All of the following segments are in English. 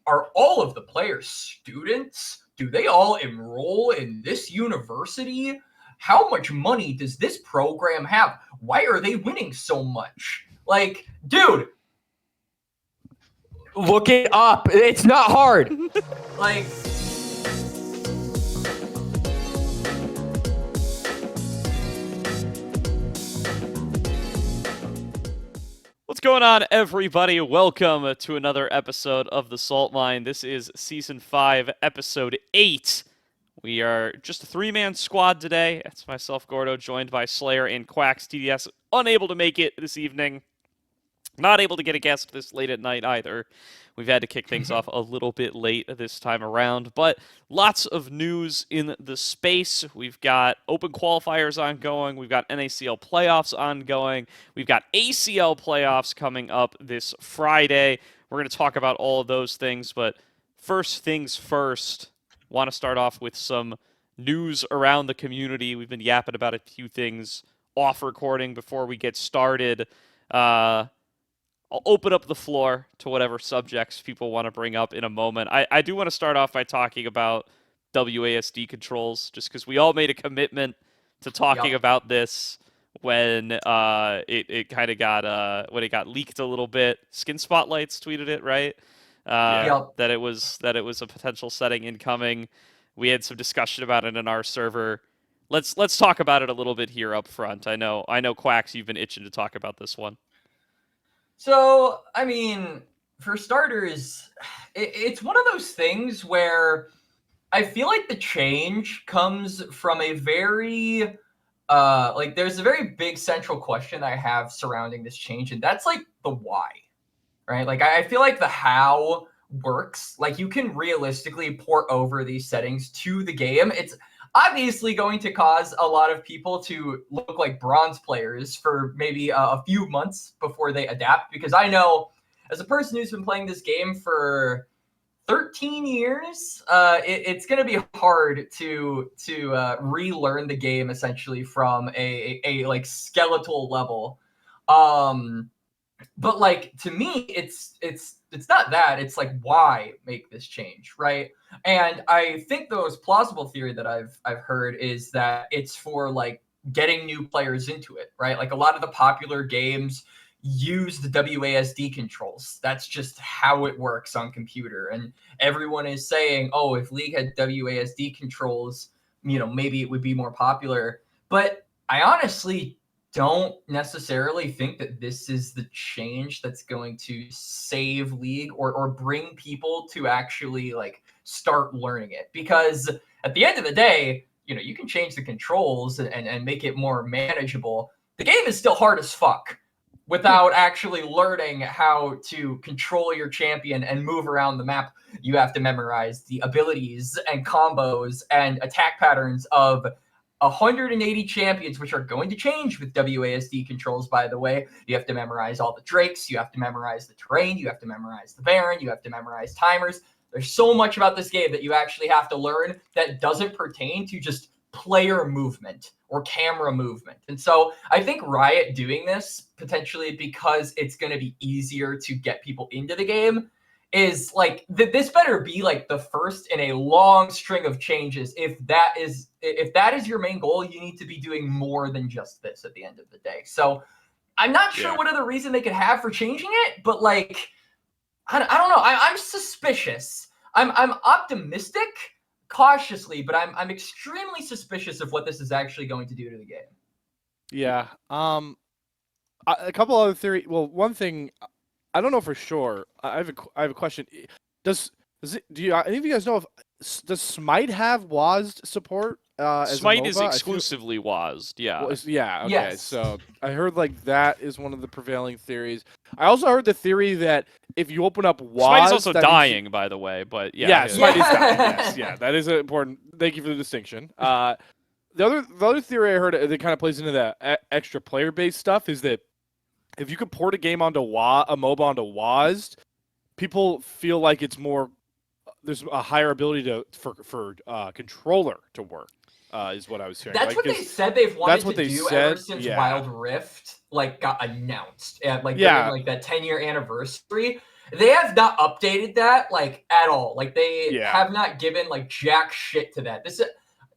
are all of the players students? Do they all enroll in this university? How much money does this program have? Why are they winning so much? Like, dude, look it up. It's not hard. Like, what's going on, everybody? Welcome to another episode of The Salt Mine. This is Season 5, Episode 8. We are just a three-man squad today. It's myself, Gordo, joined by Slayer and Quax. TDS unable to make it this evening. Not able to get a guest this late at night either. We've had to kick things off a little bit late this time around, but lots of news in the space. We've got open qualifiers ongoing. We've got NACL Playoffs ongoing. We've got ACL Playoffs coming up this Friday. We're going to talk about all of those things, but first things first, want to start off with some news around the community. We've been yapping about a few things off recording before we get started. I'll open up the floor to whatever subjects people want to bring up in a moment. I do want to start off by talking about WASD controls, just because we all made a commitment to talking about this when it kind of got when it got leaked a little bit. Skin Spotlights tweeted it, right? That it was a potential setting incoming. We had some discussion about it in our server. Let's talk about it a little bit here up front. I know Quax, you've been itching to talk about this one. So, I mean, for starters, it's one of those things where I feel like the change comes from a very, there's a very big central question I have surrounding this change, and that's, like, the why, right? Like, I feel like the how works. Like, you can realistically port over these settings to the game. It's obviously going to cause a lot of people to look like bronze players for maybe a few months before they adapt, because I know as a person who's been playing this game for 13 years, it's going to be hard to relearn the game essentially from a like skeletal level. But like, to me, it's not that. It's like, why make this change, right? And I think the most plausible theory that I've heard is that it's for like getting new players into it, right? Like a lot of the popular games use the WASD controls. That's just how it works on computer. And everyone is saying, oh, if League had WASD controls, maybe it would be more popular. But I honestly don't necessarily think that this is the change that's going to save League or bring people to actually like start learning it. Because at the end of the day, you can change the controls and make it more manageable. The game is still hard as fuck without actually learning how to control your champion and move around the map. You have to memorize the abilities and combos and attack patterns of 180 champions, which are going to change with WASD controls, by the way. You have to memorize all the Drakes. You have to memorize the terrain. You have to memorize the Baron. You have to memorize timers. There's so much about this game that you actually have to learn that doesn't pertain to just player movement or camera movement. And so I think Riot doing this, potentially because it's going to be easier to get people into the game, is like, this better be like the first in a long string of changes. If that is your main goal, you need to be doing more than just this at the end of the day. So I'm not sure what other reason they could have for changing it, but like, I don't know. I'm suspicious. I'm optimistic cautiously, but I'm extremely suspicious of what this is actually going to do to the game. Yeah. A couple other theories. Well, one thing, I don't know for sure. I have a question. Do any of you guys know if does Smite have WASD support? Smite is exclusively WASD. Yeah. Well, yeah. Okay. Yes. So I heard like that is one of the prevailing theories. I also heard the theory that if you open up WASD, Smite is also dying, by the way. But yeah, Smite is dying. Yes, yeah, that is important. Thank you for the distinction. The other theory I heard that kind of plays into that extra player based stuff is that if you could port a game onto a MOBA onto WASD, people feel like it's more. There's a higher ability for controller to work. Is what I was hearing. That's what they said they've wanted to do ever since Wild Rift got announced at during that 10-year anniversary. they have not updated that like at all. Like they Yeah. have not given like jack shit to that.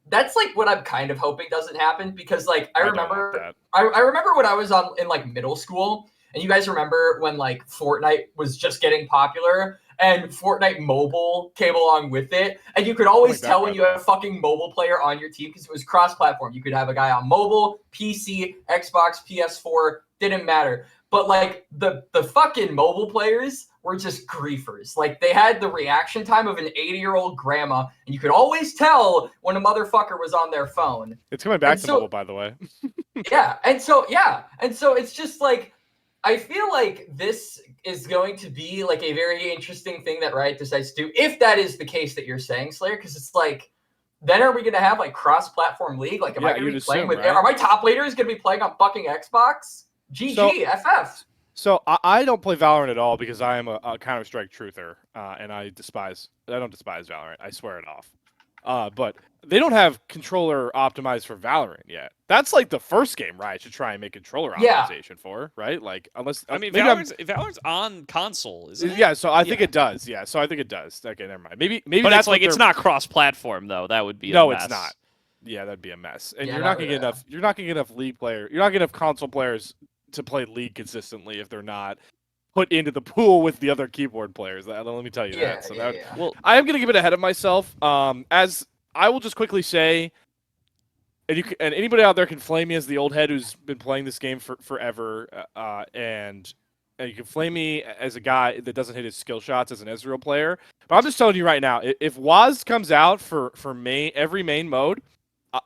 That's like what I'm kind of hoping doesn't happen, because like I don't want remember that. I remember when I was in like middle school, and you guys remember when like Fortnite was just getting popular and Fortnite Mobile came along with it, and you could always back, tell by when the you had a fucking mobile player on your team because it was cross-platform. You could have a guy on mobile, PC, Xbox, PS4, didn't matter. But like the fucking mobile players were just griefers. Like they had the reaction time of an 80-year-old grandma, and you could always tell when a motherfucker was on their phone. It's coming back And to so- mobile, by the way. and so it's just like I feel like this is going to be like a very interesting thing that Riot decides to do, if that is the case that you're saying, Slayer, because it's like, then are we going to have like cross-platform league? Like, am I going to be playing with? Right? Are my top laners going to be playing on fucking Xbox? GG, FF. So I don't play Valorant at all because I am a Counter-Strike truther, and I don't despise Valorant. I swear it off. But they don't have controller optimized for Valorant yet. That's like the first game Riot should try and make controller optimization for, right? Like unless I mean, Valorant's on console, isn't it? Yeah, so I think it does. Yeah, so I think it does. Okay, never mind. Maybe but that's it's like it's not cross-platform though. That would be a mess. it's not. Yeah, that'd be a mess. And Yeah, you're not gonna get enough. You're not gonna get enough league player. You're not gonna get enough console players to play League consistently if they're not put into the pool with the other keyboard players. Let me tell you that. So Well, I am going to give it ahead of myself. As I will just quickly say, and anybody out there can flame me as the old head who's been playing this game forever, and you can flame me as a guy that doesn't hit his skill shots as an Ezreal player. But I'm just telling you right now, if Waz comes out for every main mode,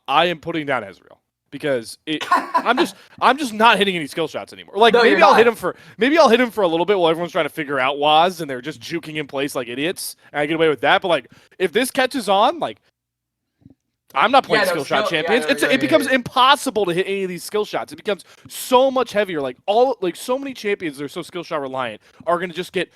I am putting down Ezreal. Because I'm just not hitting any skill shots anymore. Like maybe I'll hit him for a little bit while everyone's trying to figure out Waz and they're just juking in place like idiots, and I get away with that. But like if this catches on, like I'm not playing skill shot champions. It becomes impossible to hit any of these skill shots. It becomes so much heavier. Like so many champions that are so skill shot reliant are gonna just get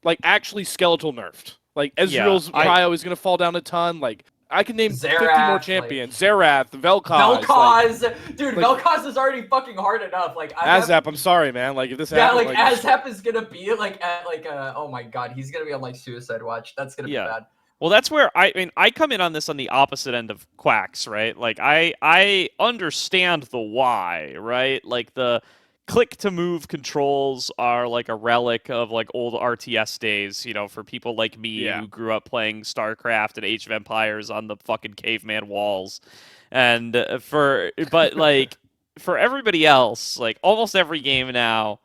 like actually skeletal nerfed. Like Ezreal's cryo is gonna fall down a ton. Like I can name 50 more champions. Xerath, Vel'Koz. Dude, Vel'Koz is already fucking hard enough. Like Azap, I'm sorry, man. Like if this happens, Azap is gonna be like at like oh my god, he's gonna be on like suicide watch. That's gonna be bad. Well, that's where I come in on this on the opposite end of Quax, right? Like I understand the why, right? Like the click to move controls are like a relic of like old RTS days, you know, for people like me who grew up playing StarCraft and Age of Empires on the fucking caveman walls. And but like for everybody else, like almost every game now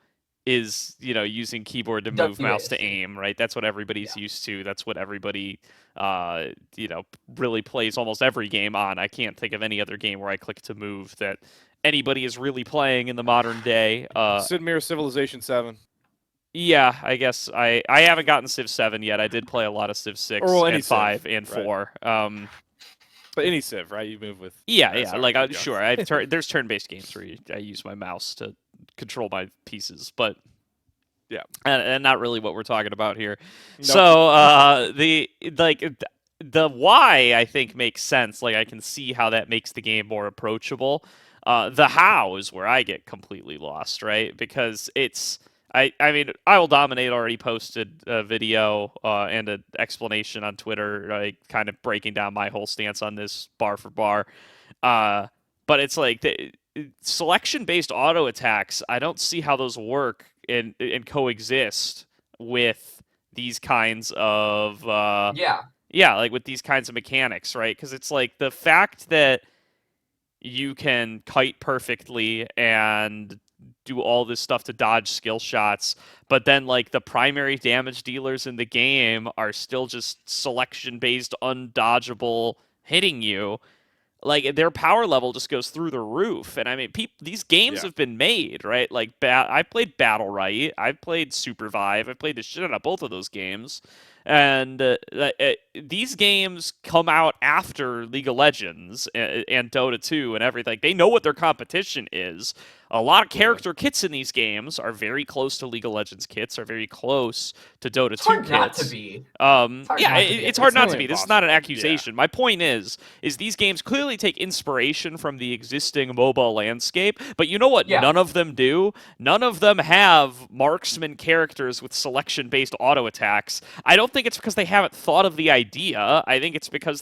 is, you know, using keyboard to move, mouse to aim, right? That's what everybody's used to. That's what everybody you know, really plays almost every game on. I can't think of any other game where I click to move that anybody is really playing in the modern day. Sid Meier's Civilization 7. Yeah, I guess I haven't gotten Civ 7 yet. I did play a lot of Civ 6 and 5 and 4. But any Civ, right? You move with... Like, sure. There's turn-based games where I use my mouse to control my pieces, but... Yeah. And not really what we're talking about here. Nope. So, the why, I think, makes sense. Like, I can see how that makes the game more approachable. The how is where I get completely lost, right? Because it's... I mean, I Will Dominate already posted a video and an explanation on Twitter, like, kind of breaking down my whole stance on this bar for bar. But it's like... selection-based auto attacks, I don't see how those work and coexist with these kinds of like with these kinds of mechanics, right? Because it's like the fact that you can kite perfectly and do all this stuff to dodge skill shots, but then like the primary damage dealers in the game are still just selection-based, undodgeable, hitting you. Like, their power level just goes through the roof. And, I mean, these games have been made, right? Like, I played Battle Right. I've played Supervive. I've played the shit out of both of those games. And these games come out after League of Legends and Dota 2 and everything. They know what their competition is. a lot of character kits in these games are very close to League of Legends kits, are very close to Dota 2 It's hard kits. not to be. It's hard not to be. This is not an impossible. accusation. My point is these games clearly take inspiration from the existing mobile landscape, but you know what none of them do? None of them have marksman characters with selection-based auto attacks. I don't think it's because they haven't thought of the idea. I think it's because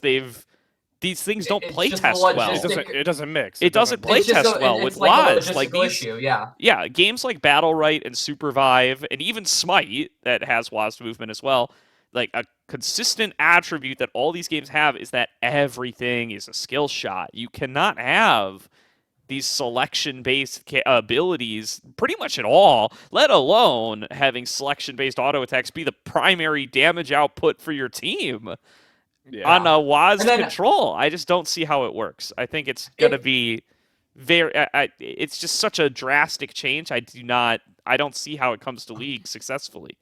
these things don't play test well. It doesn't mix. It doesn't play test well with WAS. Like these, games like Battle Right and Supervive and even Smite that has WAS movement as well. Like a consistent attribute that all these games have is that everything is a skill shot. You cannot have these selection-based abilities pretty much at all, let alone having selection-based auto attacks be the primary damage output for your team. On a WAS control. I just don't see how it works. I think it's going to be it's just such a drastic change. I don't see how it comes to League successfully.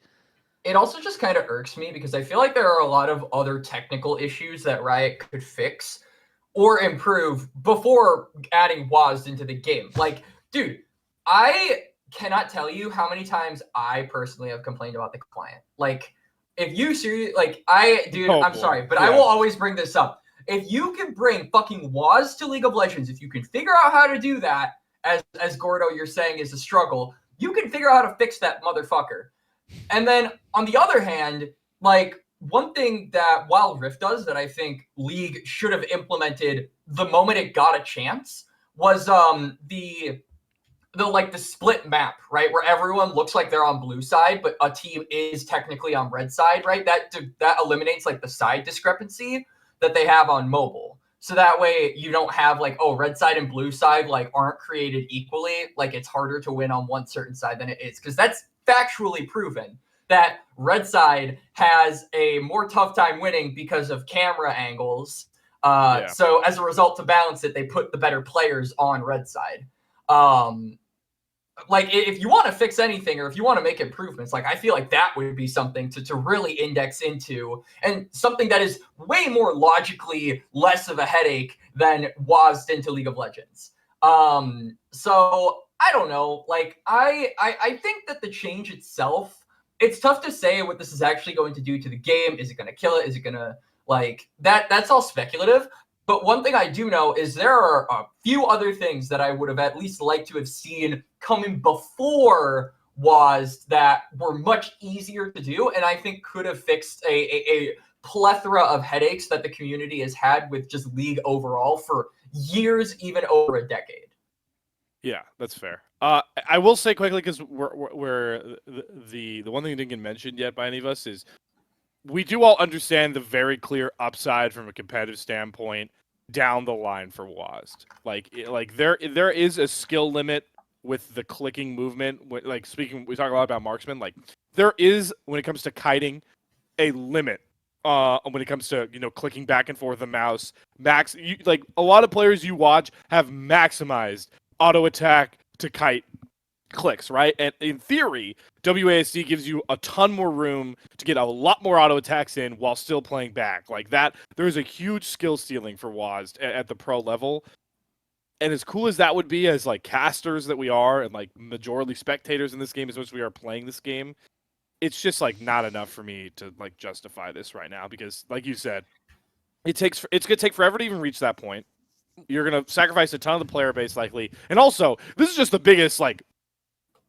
It also just kind of irks me because I feel like there are a lot of other technical issues that Riot could fix or improve before adding WAS into the game. Like, dude, I cannot tell you how many times I personally have complained about the client. Like, if you seriously, I'm sorry, but I will always bring this up. If you can bring fucking WAS to League of Legends, if you can figure out how to do that, as Gordo you're saying is a struggle, you can figure out how to fix that motherfucker. And then on the other hand, like one thing that Wild Rift does that I think League should have implemented the moment it got a chance was the split map, right? Where everyone looks like they're on blue side, but a team is technically on red side, right? That eliminates like the side discrepancy that they have on mobile. So that way you don't have like, oh, red side and blue side like aren't created equally. Like it's harder to win on one certain side than it is. Because that's factually proven that red side has a more tough time winning because of camera angles. So as a result, to balance it, they put the better players on red side. Like if you want to fix anything or if you want to make improvements, like I feel like that would be something to really index into and something that is way more logically less of a headache than WAS'd into League of Legends. So I don't know. Like I think that the change itself, it's tough to say what this is actually going to do to the game. Is it going to kill it? Is it going to like that? That's all speculative. But one thing I do know is there are a few other things that I would have at least liked to have seen coming before WAS that were much easier to do, and I think could have fixed a plethora of headaches that the community has had with just League overall for years, even over a decade. Yeah, that's fair. I will say quickly, because we're the one thing that didn't get mentioned yet by any of us is we do all understand the very clear upside from a competitive standpoint down the line for WAS. Like there is a skill limit with the clicking movement. Like we talk a lot about marksman. Like there is, when it comes to kiting, a limit. When it comes to clicking back and forth the mouse, like a lot of players you watch have maximized auto attack to kite clicks, right? And in theory, WASD gives you a ton more room to get a lot more auto attacks in while still playing back. Like that, there's a huge skill ceiling for WAS at the pro level. And as cool as that would be as like casters that we are and like majority spectators in this game as much as we are playing this game, it's just like not enough for me to like justify this right now because like you said, it's going to take forever to even reach that point. You're going to sacrifice a ton of the player base likely. And also, this is just the biggest like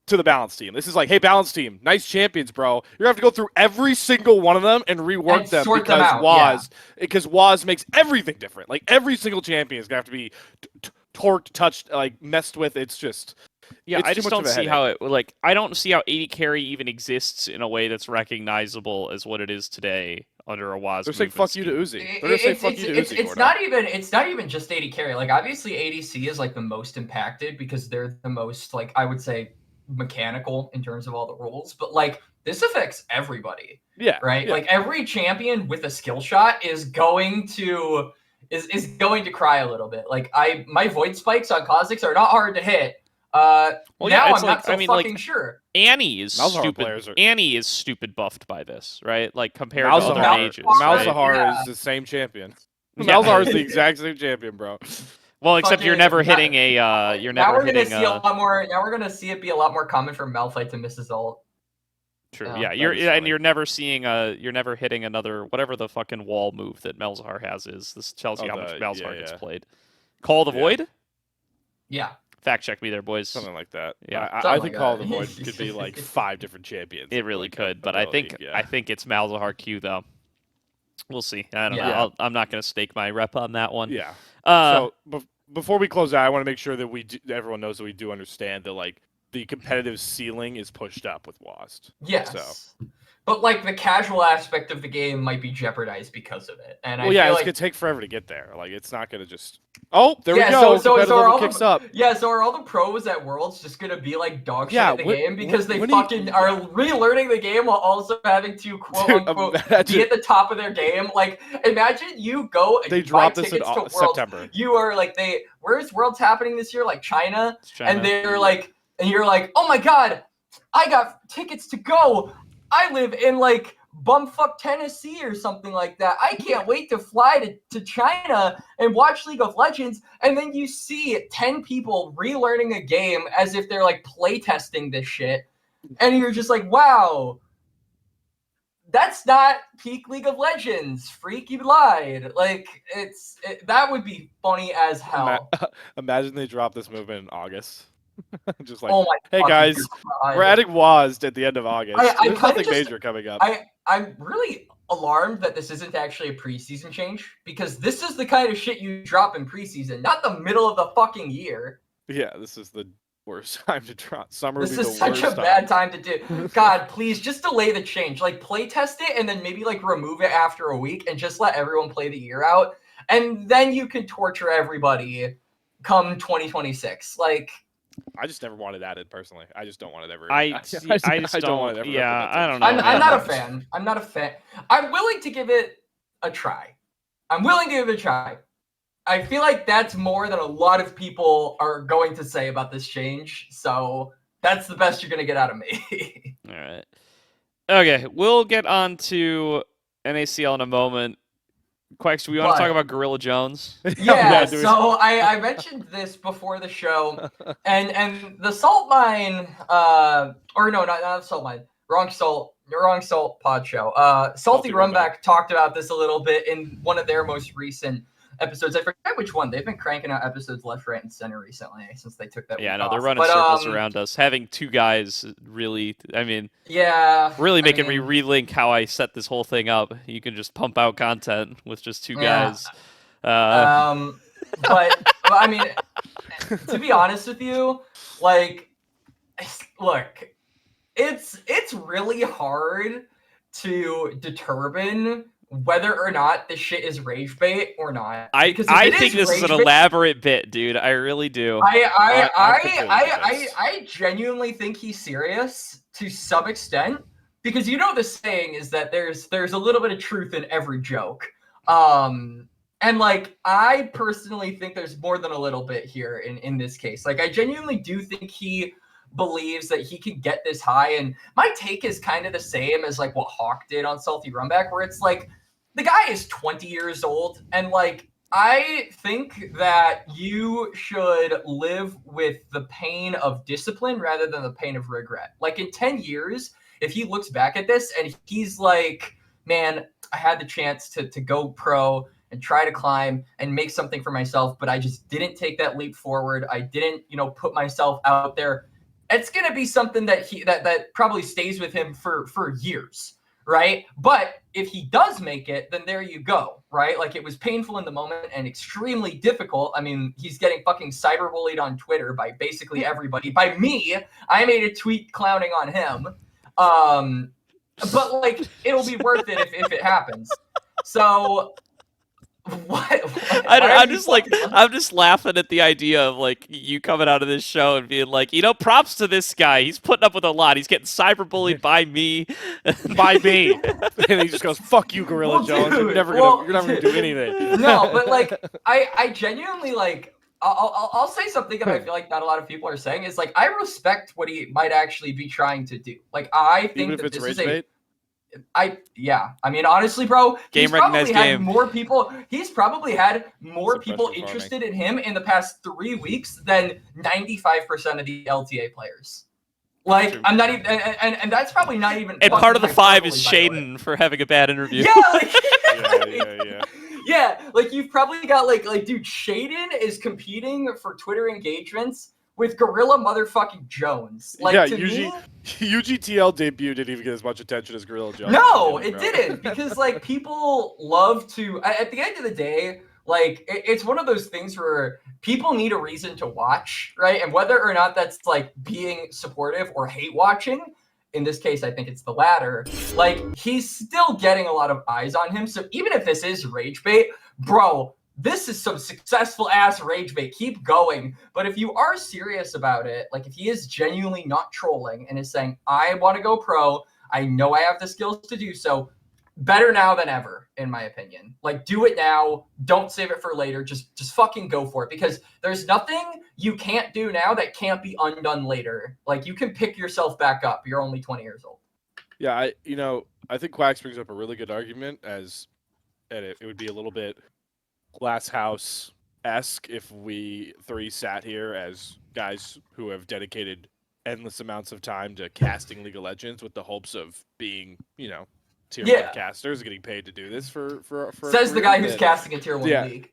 to the balance team. This is like, hey, balance team, nice champions, bro. You're gonna have to go through every single one of them and rework them because WAS makes everything different. Like every single champion is gonna have to be torqued, touched, like messed with. It's just I just don't see how it like. I don't see how 80 carry even exists in a way that's recognizable as what it is today under a WAS. They're saying fuck you to Uzi. They're gonna say fuck you to Uzi. It's not even just 80 carry. Like obviously ADC is like the most impacted because they're the most like I would say mechanical in terms of all the rules, but like this affects everybody. Right. Like every champion with a skill shot is going to cry a little bit. Like my void spikes on Kha'Zix are not hard to hit. I'm not so fucking sure. Annie is stupid. Annie is stupid buffed by this, right? Like compared to other mages. Malzahar is the same champion. Malzahar is the exact same champion, bro. Well, except you're fucking- never that- hitting a. You're now never we're gonna hitting see a a. lot more. Now we're gonna see it be a lot more common for Malphite to miss his ult. True. Yeah, Yeah, that you're is and funny. you're never seeing a. You're never hitting another whatever the fucking wall move that Malzahar has is. This tells you how much Malzahar gets played. Call the Yeah. Void. Yeah. Fact check me there, boys. Something like that. Yeah. I Something think like Call of that. the Void could be like 5 different champions. It really like, could, but I think ability, I think it's Malzahar Q though. We'll see. I don't know. Yeah. I'm not going to stake my rep on that one. Yeah. Uh, So before we close out, I want to make sure that everyone knows that we do understand that like the competitive ceiling is pushed up with WASD. Yes. So. But like the casual aspect of the game might be jeopardized because of it. And Well, I yeah, feel it's like gonna take forever to get there. Like it's not gonna just. Oh, there Yeah, we go. so Competitive are level all kicks the, up. Yeah, so are all the pros at Worlds just gonna be like dog shit Yeah, at the when- game because they when do you- fucking are relearning the game while also having to quote Dude, unquote be imagine- at the top of their game? Like, imagine you go and They you buy dropped this in tickets to Worlds. September. You are like where's Worlds happening this year? Like China, it's China. and they're like, and you're like, oh my god, I got tickets to go. I live in like bumfuck Tennessee or something like that. I can't wait to fly to China and watch League of Legends. And then you see 10 people relearning a game as if they're like playtesting this shit. And you're just like, wow, that's not peak League of Legends. Freak, you lied. Like, that would be funny as hell. Imagine they drop this movement in August. Just like, Oh my hey fucking guys, God. we're adding WASD at the end of August. I There's kinda nothing just- major coming up. I'm really alarmed that this isn't actually a preseason change because this is the kind of shit you drop in preseason, not the middle of the fucking year. Yeah, this is the worst time to drop. Summer would This be the is such a worst bad time to do. God, please just delay the change. Like play test it and then maybe like remove it after a week and just let everyone play the year out. And then you can torture everybody come 2026. Like I just never wanted added personally. I just don't want it ever. I just don't. want it ever. Yeah, implemented. I don't know. I'm man. not a fan. I'm not a fan. I'm willing to give it a try. I feel like that's more than a lot of people are going to say about this change. So that's the best you're going to get out of me. All right. Okay, we'll get on to NACL in a moment. Quax, do we want to talk about Yeah, GorillaJones? Yeah, do we- so I mentioned this before the show, and the salt mine, or no, not salt mine, wrong salt pod show. Salty Rumback talked about this a little bit in one of their most recent episodes. I forget which one. They've been cranking out episodes left, right, and center recently since they took that. Yeah, week no, they're off. running But, circles around us. Having two guys really, Yeah, really I making mean, me relink how I set this whole thing up. You can just pump out content with just two Yeah. guys. But I mean, to be honest with you, like, look, it's really hard to determine whether or not this shit is rage bait or not. I Because if I it think is this is an rage bait- elaborate bit, dude. I really do. I'm completely convinced. I genuinely think he's serious to some extent because you know the saying is that there's a little bit of truth in every joke. And like I personally think there's more than a little bit here in this case. Like I genuinely do think he believes that he can get this high, and my take is kind of the same as like what Hawk did on Salty Rumback, where it's like the guy is 20 years old, and like I think that you should live with the pain of discipline rather than the pain of regret. Like in 10 years, if he looks back at this and he's like, man, I had the chance to go pro and try to climb and make something for myself, but I just didn't take that leap forward. I didn't, put myself out there. It's going to be something that that probably stays with him for years, right? But if he does make it, then there you go, right? Like it was painful in the moment and extremely difficult. I mean, he's getting fucking cyberbullied on Twitter by basically everybody. By me, I made a tweet clowning on him. But like it'll be worth it if it happens. So what? I'm just laughing at the idea of like you coming out of this show and being like, props to this guy. He's putting up with a lot. He's getting cyberbullied by me. By me. And he just goes, fuck you, Gorilla Well, Jones. You're dude, never well, gonna do anything. No, but like I genuinely like I'll say something that I feel like not a lot of people are saying is like I respect what he might actually be trying to do. Like I think Even if that it's this rage is bait? I mean, honestly, bro, Game recognized game. more people. He's probably had more It's people impressive interested in him in the past 3 weeks than 95% of the LTA players. Like, True. I'm not even, and that's probably not even. And part of the 5 is hyperbole, by the way. Shaden for having a bad interview. Yeah, like, Yeah. yeah, like you've probably got like dude, Shaden is competing for Twitter engagements with Gorilla motherfucking Jones. Like, Yeah, to me, UGTL debut didn't even get as much attention as GorillaJones. no, it didn't, because like people love to. At the end of the day, like it's one of those things where people need a reason to watch, right? And whether or not that's like being supportive or hate watching. In this case, I think it's the latter. Like, he's still getting a lot of eyes on him. So even if this is rage bait, bro, this is some successful ass rage bait. Keep going. But if you are serious about it, like if he is genuinely not trolling and is saying, I want to go pro, I know I have the skills to do so, better now than ever, in my opinion. Like, do it now. Don't save it for later. Just fucking go for it, because there's nothing you can't do now that can't be undone later. Like, you can pick yourself back up. You're only 20 years old. Yeah, I think Quax brings up a really good argument, and it would be a little bit Glass House-esque if we three sat here as guys who have dedicated endless amounts of time to casting League of Legends with the hopes of being, tier 1 casters, getting paid to do this for Says the guy who's casting a tier 1 league.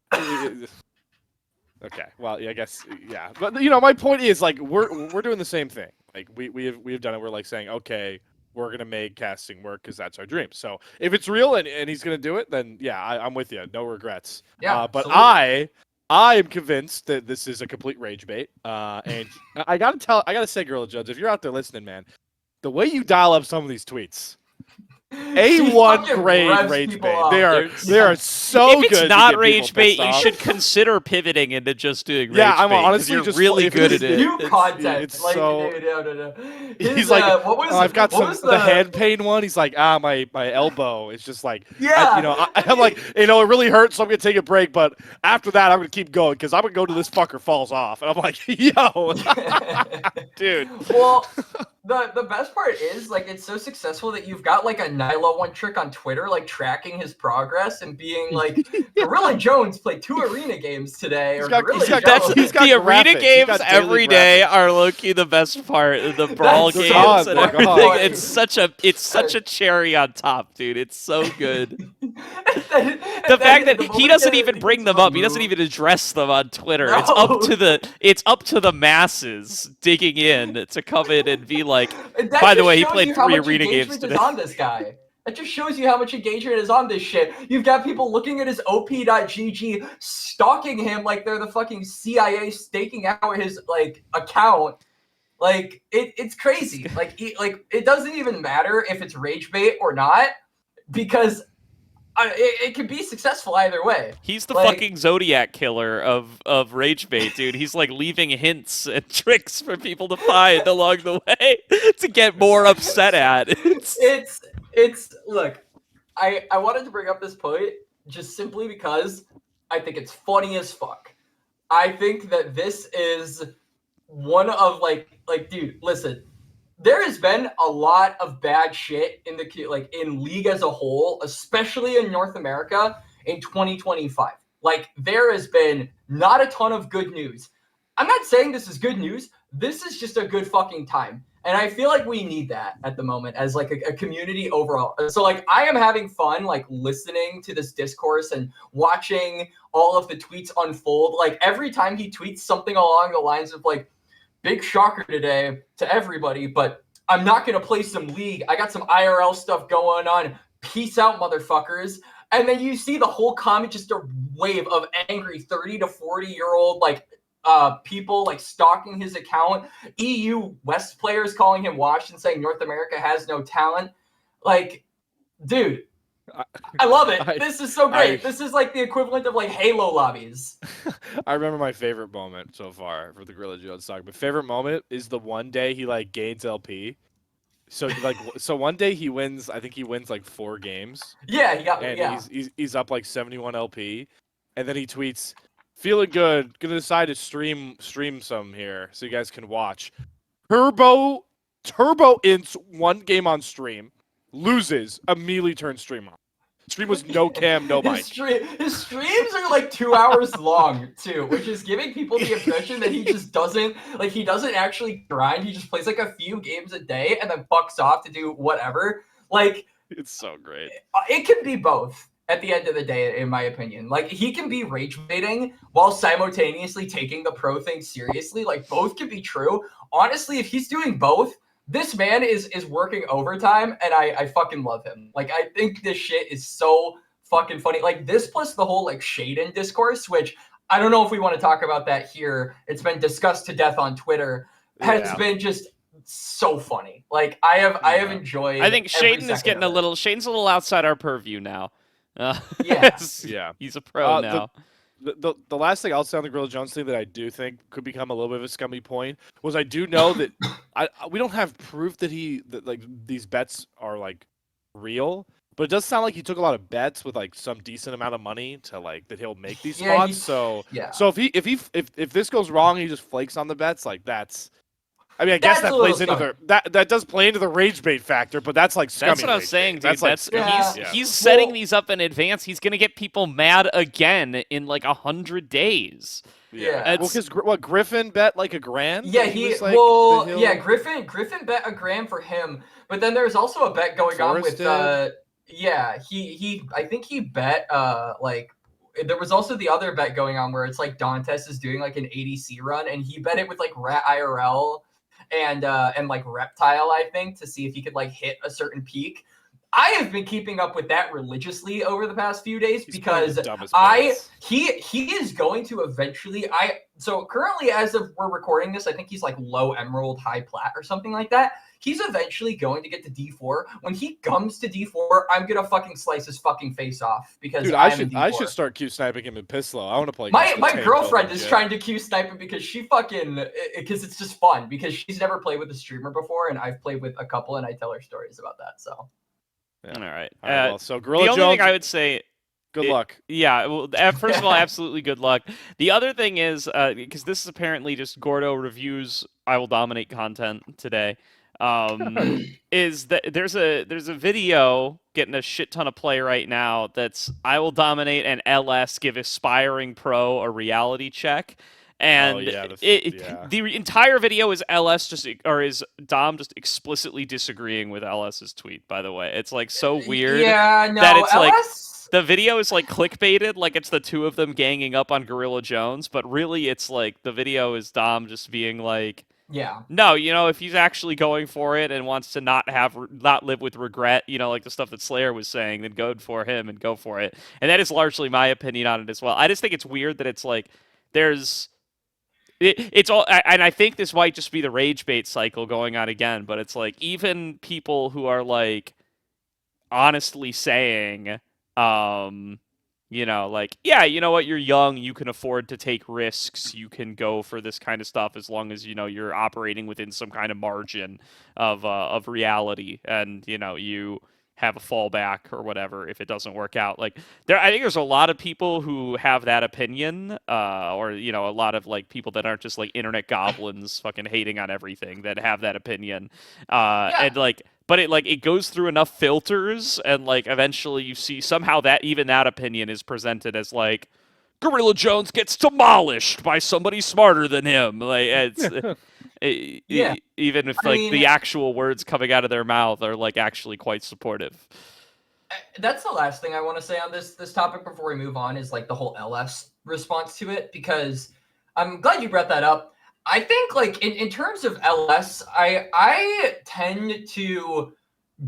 Okay, well, yeah, I guess, yeah. But, my point is, like, we're doing the same thing. Like, we have done it. We're, like, saying, okay, we're going to make casting work because that's our dream. So if it's real and he's going to do it, then, yeah, I'm with you. No regrets. Yeah, but I am convinced that this is a complete rage bait. And I got to say, GorillaJones, if you're out there listening, man, the way you dial up some of these tweets, A1 grade rage bait. They are so good. If it's not rage bait, you should consider pivoting into just doing rage bait. Yeah, I'm honestly you're just really good at it. New content. It's like, so. No. He's like, I've got the head pain one. He's like, my elbow. It's just like, yeah. I'm like, it really hurts, so I'm gonna take a break. But after that, I'm gonna keep going because I'm gonna go to this fucker falls off, and I'm like, yo, dude. Well, the best part is, like, it's so successful that you've got like a NACL one trick on Twitter, like tracking his progress and being like, GorillaJones played 2 arena games today. He's or got the arena games every day are low-key the best part. The brawl games and everything. It's such a cherry on top, dude. It's so good. The fact that he doesn't even bring them up, he doesn't even address them on Twitter. No. It's up to the masses digging in to come in and be like, by the way, he played 3 arena games today. On this guy. That just shows you how much engagement is on this shit. You've got people looking at his op.gg, stalking him like they're the fucking CIA, staking out his like account. Like, it's crazy. Like, it doesn't even matter if it's rage bait or not, because it could be successful either way. He's the fucking Zodiac killer of rage bait, dude. He's like leaving hints and tricks for people to find along the way to get more upset at. It's look, I wanted to bring up this point just simply because I think it's funny as fuck. I think that this is one of like dude, listen. There has been a lot of bad shit in in league as a whole, especially in North America in 2025. Like, there has been not a ton of good news. I'm not saying this is good news. This is just a good fucking time. And I feel like we need that at the moment as like a community overall. So like, I am having fun like listening to this discourse and watching all of the tweets unfold. Like, every time he tweets something along the lines of like, big shocker today to everybody, but I'm not going to play some league. I got some IRL stuff going on. Peace out, motherfuckers. And then you see the whole comment, just a wave of angry 30 to 40-year-old like people like stalking his account. EU West players calling him washed and saying North America has no talent. Like, dude, I love it. This is so great. This is like the equivalent of like Halo lobbies. I remember my favorite moment so far for the GorillaJones talk. My favorite moment is the one day he like gains LP. So one day he wins. I think he wins like 4 games. Yeah, he got. And yeah. he's up like 71 LP, and then he tweets, "Feeling good. Gonna decide to stream some here so you guys can watch." Turbo ints 1 game on stream. loses, immediately turns stream on. Stream was no cam, no mic. His streams are like 2 hours long too, which is giving people the impression that he just doesn't actually grind. He just plays like a few games a day and then fucks off to do whatever. Like, It's so great. it can be both at the end of the day, in my opinion. Like, he can be rage baiting while simultaneously taking the pro thing seriously. Like, both can be true. Honestly, if he's doing both, this man is working overtime, and I fucking love him. Like, I think this shit is so fucking funny. Like, this plus the whole, like, Shaden discourse, which I don't know if we want to talk about that here. It's been discussed to death on Twitter. Has been just so funny. Like, I have enjoyed. I think Shaden is getting Shaden's a little outside our purview now. Yeah. He's a pro now. The last thing I'll say on the GorillaJones thing that I do think could become a little bit of a scummy point was I do know that we don't have proof that like these bets are like real, but it does sound like he took a lot of bets with like some decent amount of money to like that he'll make these spots. So if this goes wrong and he just flakes on the bets, like that's. I mean, I guess that plays into that does play into the rage bait factor, but that's like scummy. That's what I was saying, dude. That's he's setting these up in advance. He's gonna get people mad again in like 100 days. Yeah. Well, because Griffin bet like $1,000. Yeah, Griffin bet $1,000 for him, but then there's also a bet going on with he I think he bet like. There was also the other bet going on where it's like Dantes is doing like an ADC run, and he bet it with like Rat IRL and like Reptile, I think, to see if he could like hit a certain peak. I have been keeping up with that religiously over the past few days because he is going to eventually. So currently, as of we're recording this, I think he's like low emerald, high plat or something like that. He's eventually going to get to D4. When he comes to D4, I'm gonna fucking slice his fucking face off because dude, I should start Q sniping him in Pistol. I want to play. My girlfriend is trying to Q snipe him because because it's just fun because she's never played with a streamer before and I've played with a couple and I tell her stories about that. So. Yeah. All right. Well, so GorillaJones. The only thing I would say. Good luck. Yeah. Well, first of all, absolutely good luck. The other thing is because this is apparently just Gordo reviews I Will Dominate content today. Is that there's a video getting a shit ton of play right now that's I Will Dominate and LS give aspiring pro a reality check. And the entire video is is Dom just explicitly disagreeing with LS's tweet, by the way. It's like so weird that it's like the video is like clickbaited, like it's the two of them ganging up on GorillaJones, but really it's like the video is Dom just being like, no, if he's actually going for it and wants to not live with regret, like the stuff that Slayer was saying, then go for him and go for it. And that is largely my opinion on it as well. I just think it's weird that it's like it's all, and I think this might just be the rage bait cycle going on again, but it's like even people who are like honestly saying, like, yeah, you know what, you're young, you can afford to take risks, you can go for this kind of stuff as long as, you're operating within some kind of margin of reality and, you have a fallback or whatever if it doesn't work out. Like I think there's a lot of people who have that opinion, or a lot of like people that aren't just like internet goblins fucking hating on everything that have that opinion. And like, but it goes through enough filters, and like eventually you see somehow that even that opinion is presented as like GorillaJones gets demolished by somebody smarter than him. Like it's. Even if the actual words coming out of their mouth are like actually quite supportive. That's the last thing I want to say on this topic before we move on is like the whole LS response to it, because I'm glad you brought that up. I think like in terms of LS, I tend to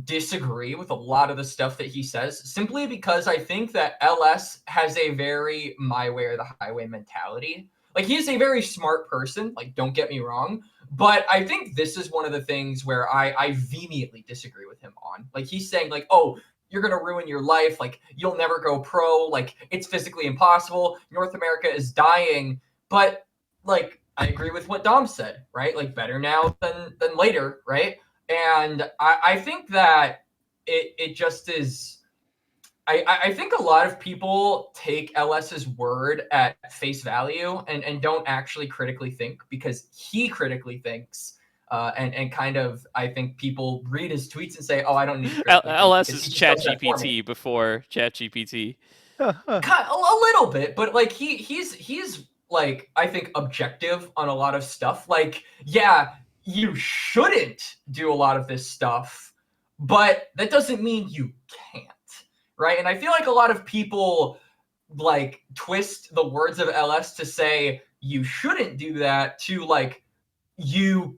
disagree with a lot of the stuff that he says simply because I think that LS has a very my way or the highway mentality. Like, he is a very smart person, like, don't get me wrong, but I think this is one of the things where I vehemently disagree with him on. Like, he's saying, like, oh, you're going to ruin your life, like, you'll never go pro, like, it's physically impossible, North America is dying, but, like, I agree with what Dom said, right? Like, better now than later, right? And I think that it just is... I think a lot of people take LS's word at face value and don't actually critically think, because he critically thinks And kind of, I think people read his tweets and say, "Oh, I don't need to LS because is he just does that for me." ChatGPT before ChatGPT. A little bit, but like he's like, I think, objective on a lot of stuff. Like, yeah, you shouldn't do a lot of this stuff, but that doesn't mean you can't, right? And I feel like a lot of people like twist the words of LS to say you shouldn't do that to like you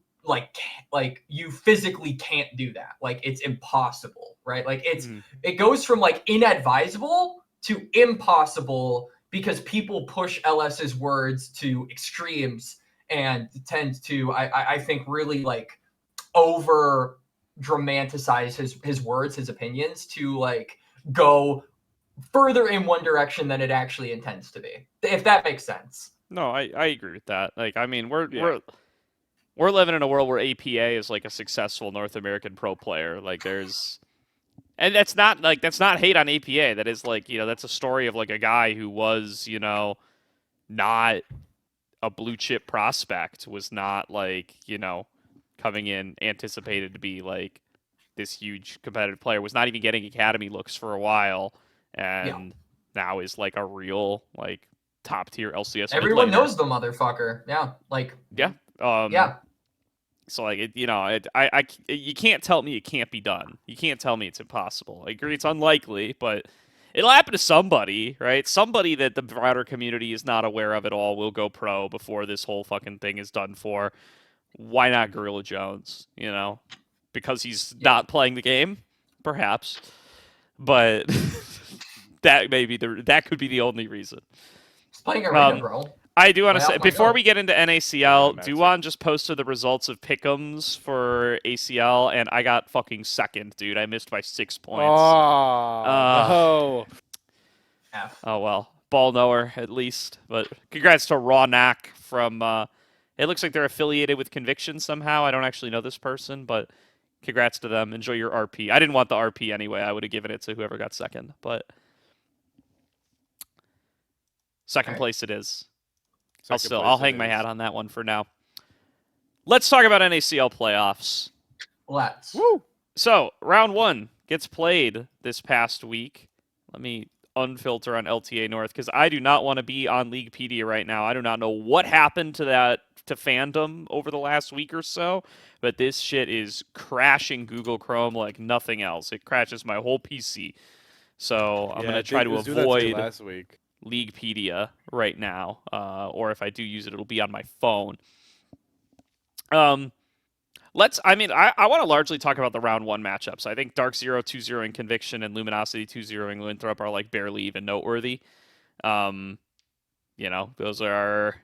you physically can't do that. Like it's impossible, right? Like it goes from like inadvisable to impossible because people push LS's words to extremes and tend to, I think, really like over dramatize his words, his opinions to like go further in one direction than it actually intends to be, if that makes sense. No, I agree with that. Like, I mean, we're living in a world where APA is like a successful North American pro player. Like and that's not hate on APA. That is like, that's a story of like a guy who was, not a blue chip prospect, was not like, coming in anticipated to be like this huge competitive player, was not even getting academy looks for a while, and now is like a real like top tier LCS. Everyone knows the motherfucker. Yeah, like yeah. So like you can't tell me it can't be done. You can't tell me it's impossible. I agree it's unlikely, but it'll happen to somebody, right? Somebody that the broader community is not aware of at all will go pro before this whole fucking thing is done for. Why not GorillaJones? Because he's not playing the game, perhaps, but that could be the only reason. He's playing arena, bro. I do want to say, before we get into NACL, Duan just posted the results of Pick'ems for ACL, and I got fucking second, dude. I missed by 6 points. Oh, no. Oh, well. Ball knower, at least. But congrats to Raw Knack from, it looks like they're affiliated with Conviction somehow. I don't actually know this person, but congrats to them. Enjoy your RP. I didn't want the RP anyway. I would have given it to whoever got second, but second place it is. I'll hang my hat on that one for now. Let's talk about NACL playoffs. Let's. Woo! So, round 1 gets played this past week. Let me unfilter on LTA North because I do not want to be on Leaguepedia right now. I do not know what happened to fandom over the last week or so, but this shit is crashing Google Chrome like nothing else. It crashes my whole PC. So, I'm going to try to avoid last week. Leaguepedia right now, or if I do use it, it'll be on my phone. I want to largely talk about the round 1 matchups. I think Dark Zero 2-0 in Conviction and Luminosity 2-0 in Winthrop are like barely even noteworthy. Those are,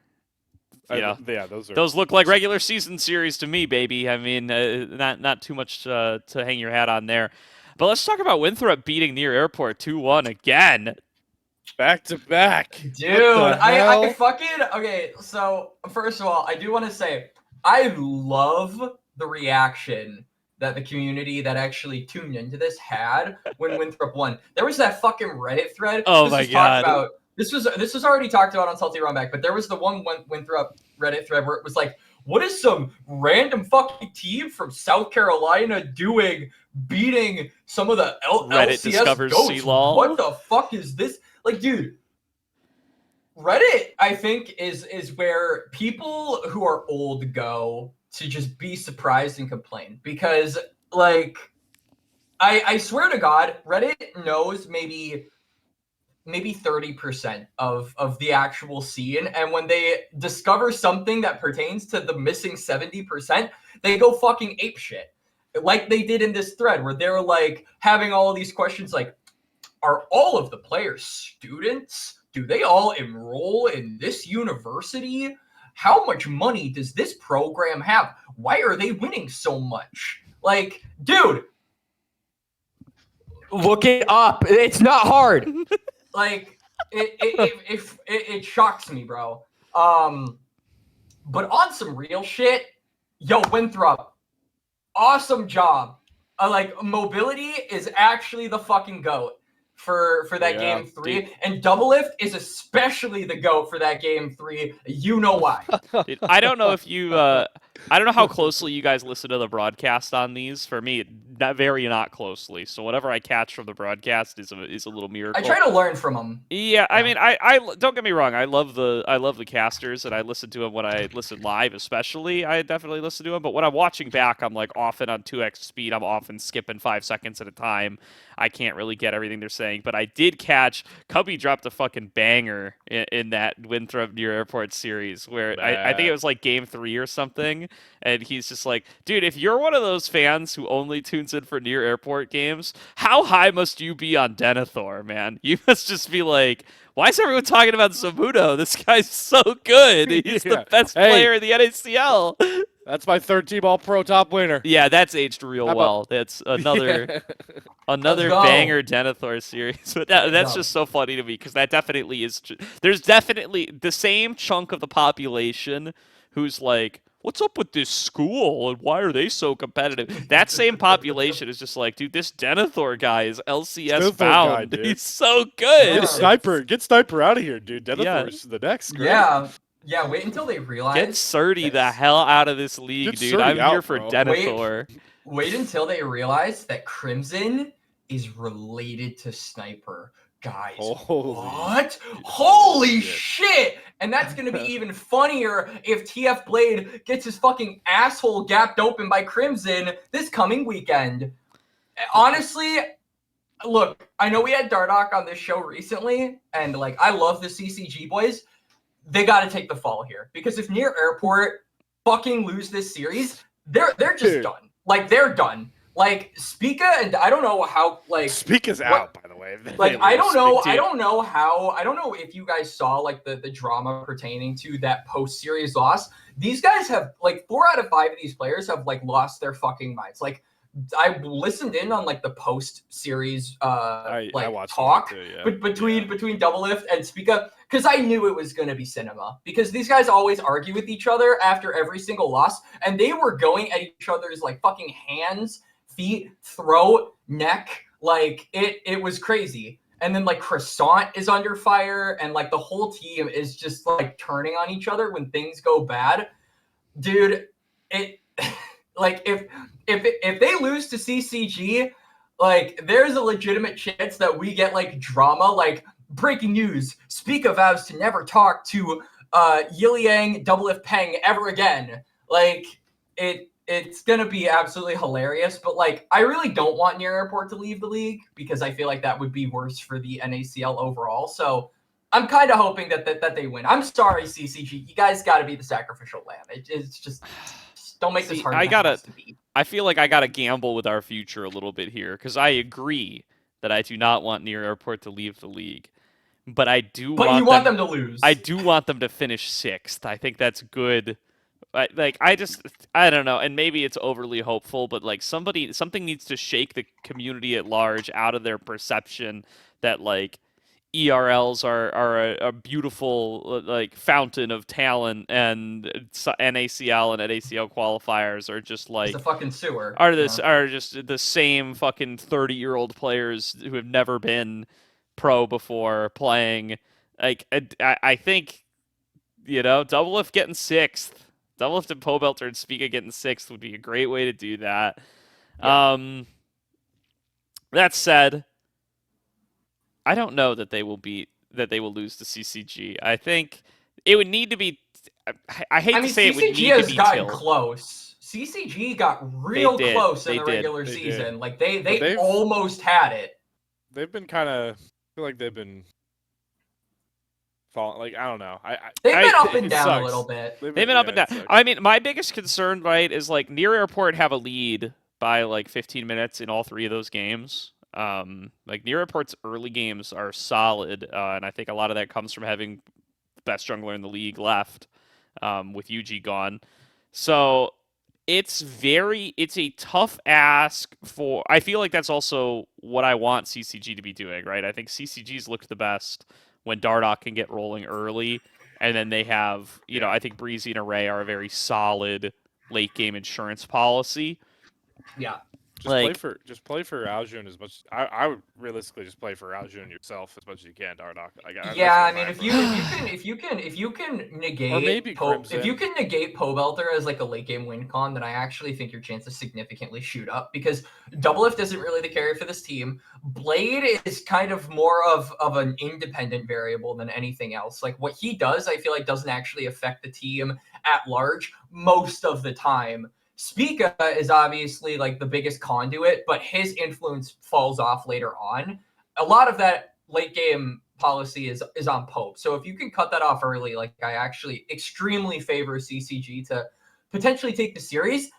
those look like regular season series to me, baby. I mean, not too much to hang your hat on there. But let's talk about Winthrop beating Near Airport 2-1 again. Back to back. Dude, I fucking... Okay, so first of all, I do want to say, I love the reaction that the community that actually tuned into this had when Winthrop won. There was that fucking Reddit thread. Oh my god. This was already talked about on Salty Runback, but there was the one Winthrop Reddit thread where it was like, what is some random fucking team from South Carolina doing, beating some of the Reddit LCS discovers goats? C-Lol. What the fuck is this? Like, dude, Reddit, I think, is where people who are old go to just be surprised and complain. Because, like, I swear to God, Reddit knows maybe 30% of the actual scene. And when they discover something that pertains to the missing 70%, they go fucking apeshit. Like they did in this thread where they're, like, having all of these questions like, are all of the players students? Do they all enroll in this university? How much money does this program have? Why are they winning so much? Like, dude, look it up. It's not hard. Like, it shocks me, bro. But on some real shit, yo, Winthrop, awesome job. Like, mobility is actually the fucking GOAT. for that game 3, and Double Lift is especially the GOAT for that game 3. You know why. Dude, I don't know if you I don't know how closely you guys listen to the broadcast on these. For me, not closely. So whatever I catch from the broadcast is a little miracle. I try to learn from them. Yeah, I mean, I don't get me wrong. I love the casters, and I listen to them when I listen live, especially. I definitely listen to them. But when I'm watching back, I'm like often on 2x speed. I'm often skipping 5 seconds at a time. I can't really get everything they're saying. But I did catch Cubby dropped a fucking banger in that Winthrop near Airport series, where I think it was like game 3 or something. And he's just like, dude, if you're one of those fans who only tunes in for near airport games, how high must you be on Denethor, man? You must just be like, why is everyone talking about Zamudo? This guy's so good. He's the best player in the NACL. That's my 3rd team All-Pro top winner. Yeah, that's aged real well. That's another banger Denethor series. But that's just so funny to me because that definitely is. There's definitely the same chunk of the population who's like, what's up with this school and why are they so competitive? That same population is just like, dude, this Denethor guy is LCS bound. He's so good. Get Sniper out of here, dude. Denethor's the next. Girl. Yeah, wait until they realize. Get Surdy the hell out of this league, dude. I'm here for Denethor. Wait until they realize that Crimson is related to Sniper. Guys, what? Holy shit! And that's going to be even funnier if TF Blade gets his fucking asshole gapped open by Crimson this coming weekend. Honestly, look, I know we had Dardock on this show recently, and like I love the CCG boys. They got to take the fall here because if Near Airport fucking lose this series, they're just done. Like they're done. Like Spica, and I don't know how. Like Spica's out, by the way. Like I don't know if you guys saw like the drama pertaining to that post series loss. These guys have like 4 out of 5 of these players have like lost their fucking minds. Like I listened in on like the post series talk between Double Lift and Spica because I knew it was going to be cinema because these guys always argue with each other after every single loss, and they were going at each other's like fucking hands, feet, throat, neck. Like it was crazy. And then like Croissant is under fire, and like the whole team is just like turning on each other when things go bad. Dude, like if they lose to CCG, like there's a legitimate chance that we get like drama, like breaking news. Spica vows to never talk to Yiliang Double Lift Peng ever again. Like it's gonna be absolutely hilarious, but like I really don't want Near Airport to leave the league because I feel like that would be worse for the NACL overall. So I'm kind of hoping that they win. I'm sorry, CCG, you guys got to be the sacrificial lamb. It's just don't make this hard. I feel like I gotta gamble with our future a little bit here because I agree that I do not want Near Airport to leave the league, but I do. But you want them to lose. I do want them to finish 6th. I think that's good. I don't know, and maybe it's overly hopeful, but like something needs to shake the community at large out of their perception that like ERLs are a beautiful like fountain of talent, and NACL and NACL qualifiers are just like it's a fucking sewer. Are just the same fucking 30-year-old players who have never been pro before playing. Like I think, you know, Double Lift getting 6th. Double Lift and Pobelter and Spica getting 6th would be a great way to do that. Yeah. That said, I don't know that they will lose to CCG. I think it would need to be. I hate to say it would need to be. CCG has gotten close. CCG got real close in the regular season. Like they almost had it. They've been kind of. I feel like they've been. Falling, like I don't know. They've been up and down a little bit. They've been up and down. I mean, my biggest concern, right, is like Near Airport have a lead by like 15 minutes in all 3 of those games. Like Near Airport's early games are solid, and I think a lot of that comes from having the best jungler in the league left, with UG gone. So it's a tough ask for. I feel like that's also what I want CCG to be doing, right? I think CCG's looked the best when Dardock can get rolling early, and then they have, you know, I think Breezy and Array are a very solid late game insurance policy. Yeah. Just play for Aljun as much. I would realistically just play for Aljun yourself as much as you can, Dardock. Yeah, I mean, if you can negate, or maybe Crimson. if you can negate Pobelter as like a late game win con, then I actually think your chances significantly shoot up because Doublelift isn't really the carry for this team. Blade is kind of more of an independent variable than anything else. Like what he does, I feel like doesn't actually affect the team at large most of the time. Spica is obviously like the biggest conduit, but his influence falls off later on. A lot of that late game policy is on Pope. So if you can cut that off early, like I actually extremely favor CCG to potentially take the series.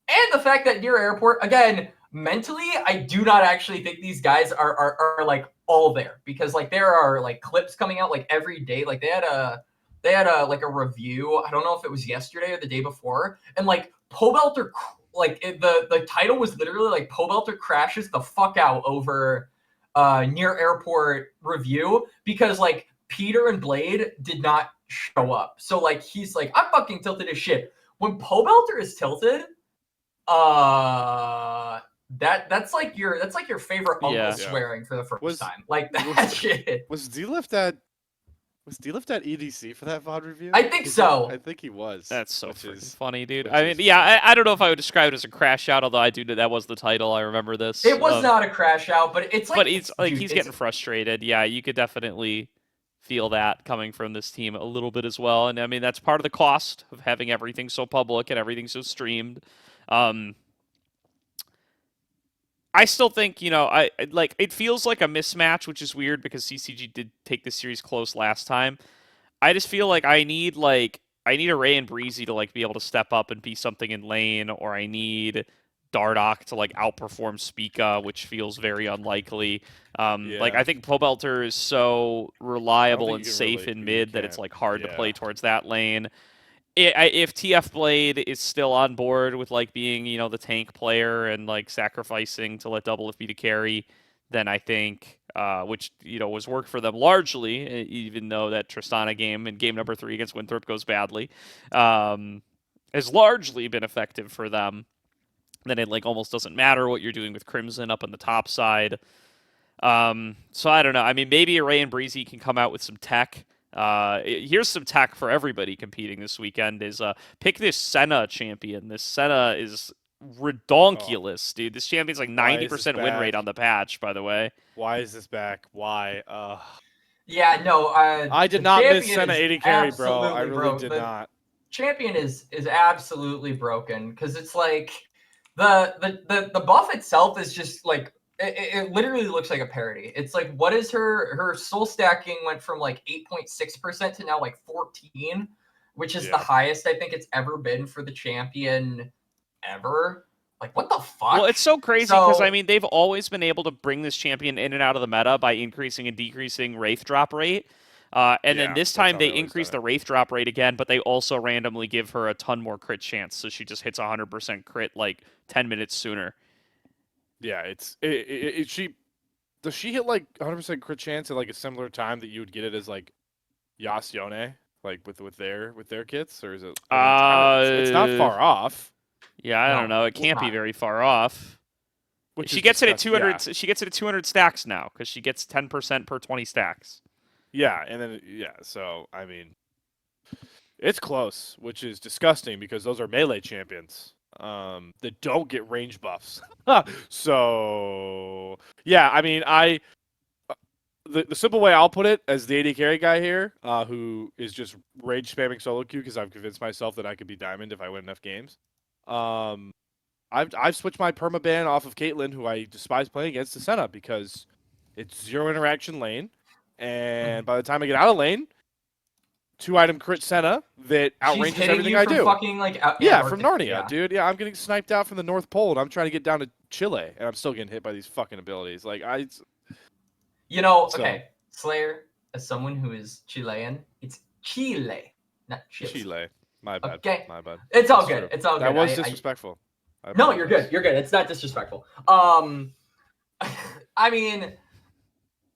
And the fact that near airport, again, mentally, I do not actually think these guys are like all there because like there are like clips coming out like every day. Like they had a like a review. I don't know if it was yesterday or the day before, and like Pobelter, like the title was literally like Pobelter crashes the fuck out over near airport review because like Peter and Blade did not show up. So like he's like, I'm fucking tilted as shit. When Pobelter is tilted, that's like your favorite uncle swearing for the first time. Like that shit. Was D-Lift at EDC for that VOD review? I think so. I think he was. That's so funny, dude. I mean, yeah, I don't know if I would describe it as a crash out, although I do know that was the title. I remember this. It was not a crash out, but it's like. But he's getting frustrated. Yeah, you could definitely feel that coming from this team a little bit as well. And I mean, that's part of the cost of having everything so public and everything so streamed. I still think, I like it feels like a mismatch, which is weird because CCG did take this series close last time. I just feel like I need a Ray and Breezy to like be able to step up and be something in lane, or I need Dardock to like outperform Spica, which feels very unlikely. Like I think Pobelter is so reliable and safe in mid that it's like hard to play towards that lane. If TF Blade is still on board with like being, the tank player and like sacrificing to let Doublelift be the carry, then I think, which, was worked for them largely, even though that Tristana game in game number 3 against Winthrop goes badly, has largely been effective for them. Then it like almost doesn't matter what you're doing with Crimson up on the top side. So I don't know. I mean, maybe Ray and Breezy can come out with some tech. Here's some tech for everybody competing this weekend is pick this Senna champion. This Senna is redonkulous, dude. This champion's like 90% win rate on the patch, by the way. Why is this back? Why? Yeah, no, I did not miss Senna 80 carry, bro. I really did not. Champion is absolutely broken because it's like the buff itself is just like it literally looks like a parody. It's like, what is her soul stacking went from like 8.6% to now like 14, which is the highest I think it's ever been for the champion ever. Like, what the fuck? Well, it's so crazy because, I mean, they've always been able to bring this champion in and out of the meta by increasing and decreasing Wraith drop rate. And then this time they increase the Wraith drop rate again, but they also randomly give her a ton more crit chance, so she just hits 100% crit like 10 minutes sooner. Yeah, does she hit like 100% crit chance at like a similar time that you would get it as like Yasione, like with their kits, or is it? It's not far off. Yeah, I don't know. It can't be very far off. She gets it at 200. Yeah. She gets it at 200 stacks now because she gets 10% per 20 stacks. Yeah, and then so I mean, it's close, which is disgusting because those are melee champions that don't get range buffs. So yeah, I mean, the simple way I'll put it as the AD carry guy here, who is just rage spamming solo queue because I've convinced myself that I could be diamond if I win enough games. I've switched my permaban off of Caitlyn, who I despise playing against, to Senna because it's 0 interaction lane, and by the time I get out of lane, 2-item crit Senna that outranges everything I do. Fucking, like, from Narnia, dude. Yeah, I'm getting sniped out from the North Pole, and I'm trying to get down to Chile, and I'm still getting hit by these fucking abilities. Like okay, Slayer, as someone who is Chilean, it's Chile, not Chile. Chile. My bad. Okay. My bad. It's all good. It's all good. That was disrespectful. No, you're good. You're good. It's not disrespectful. I mean,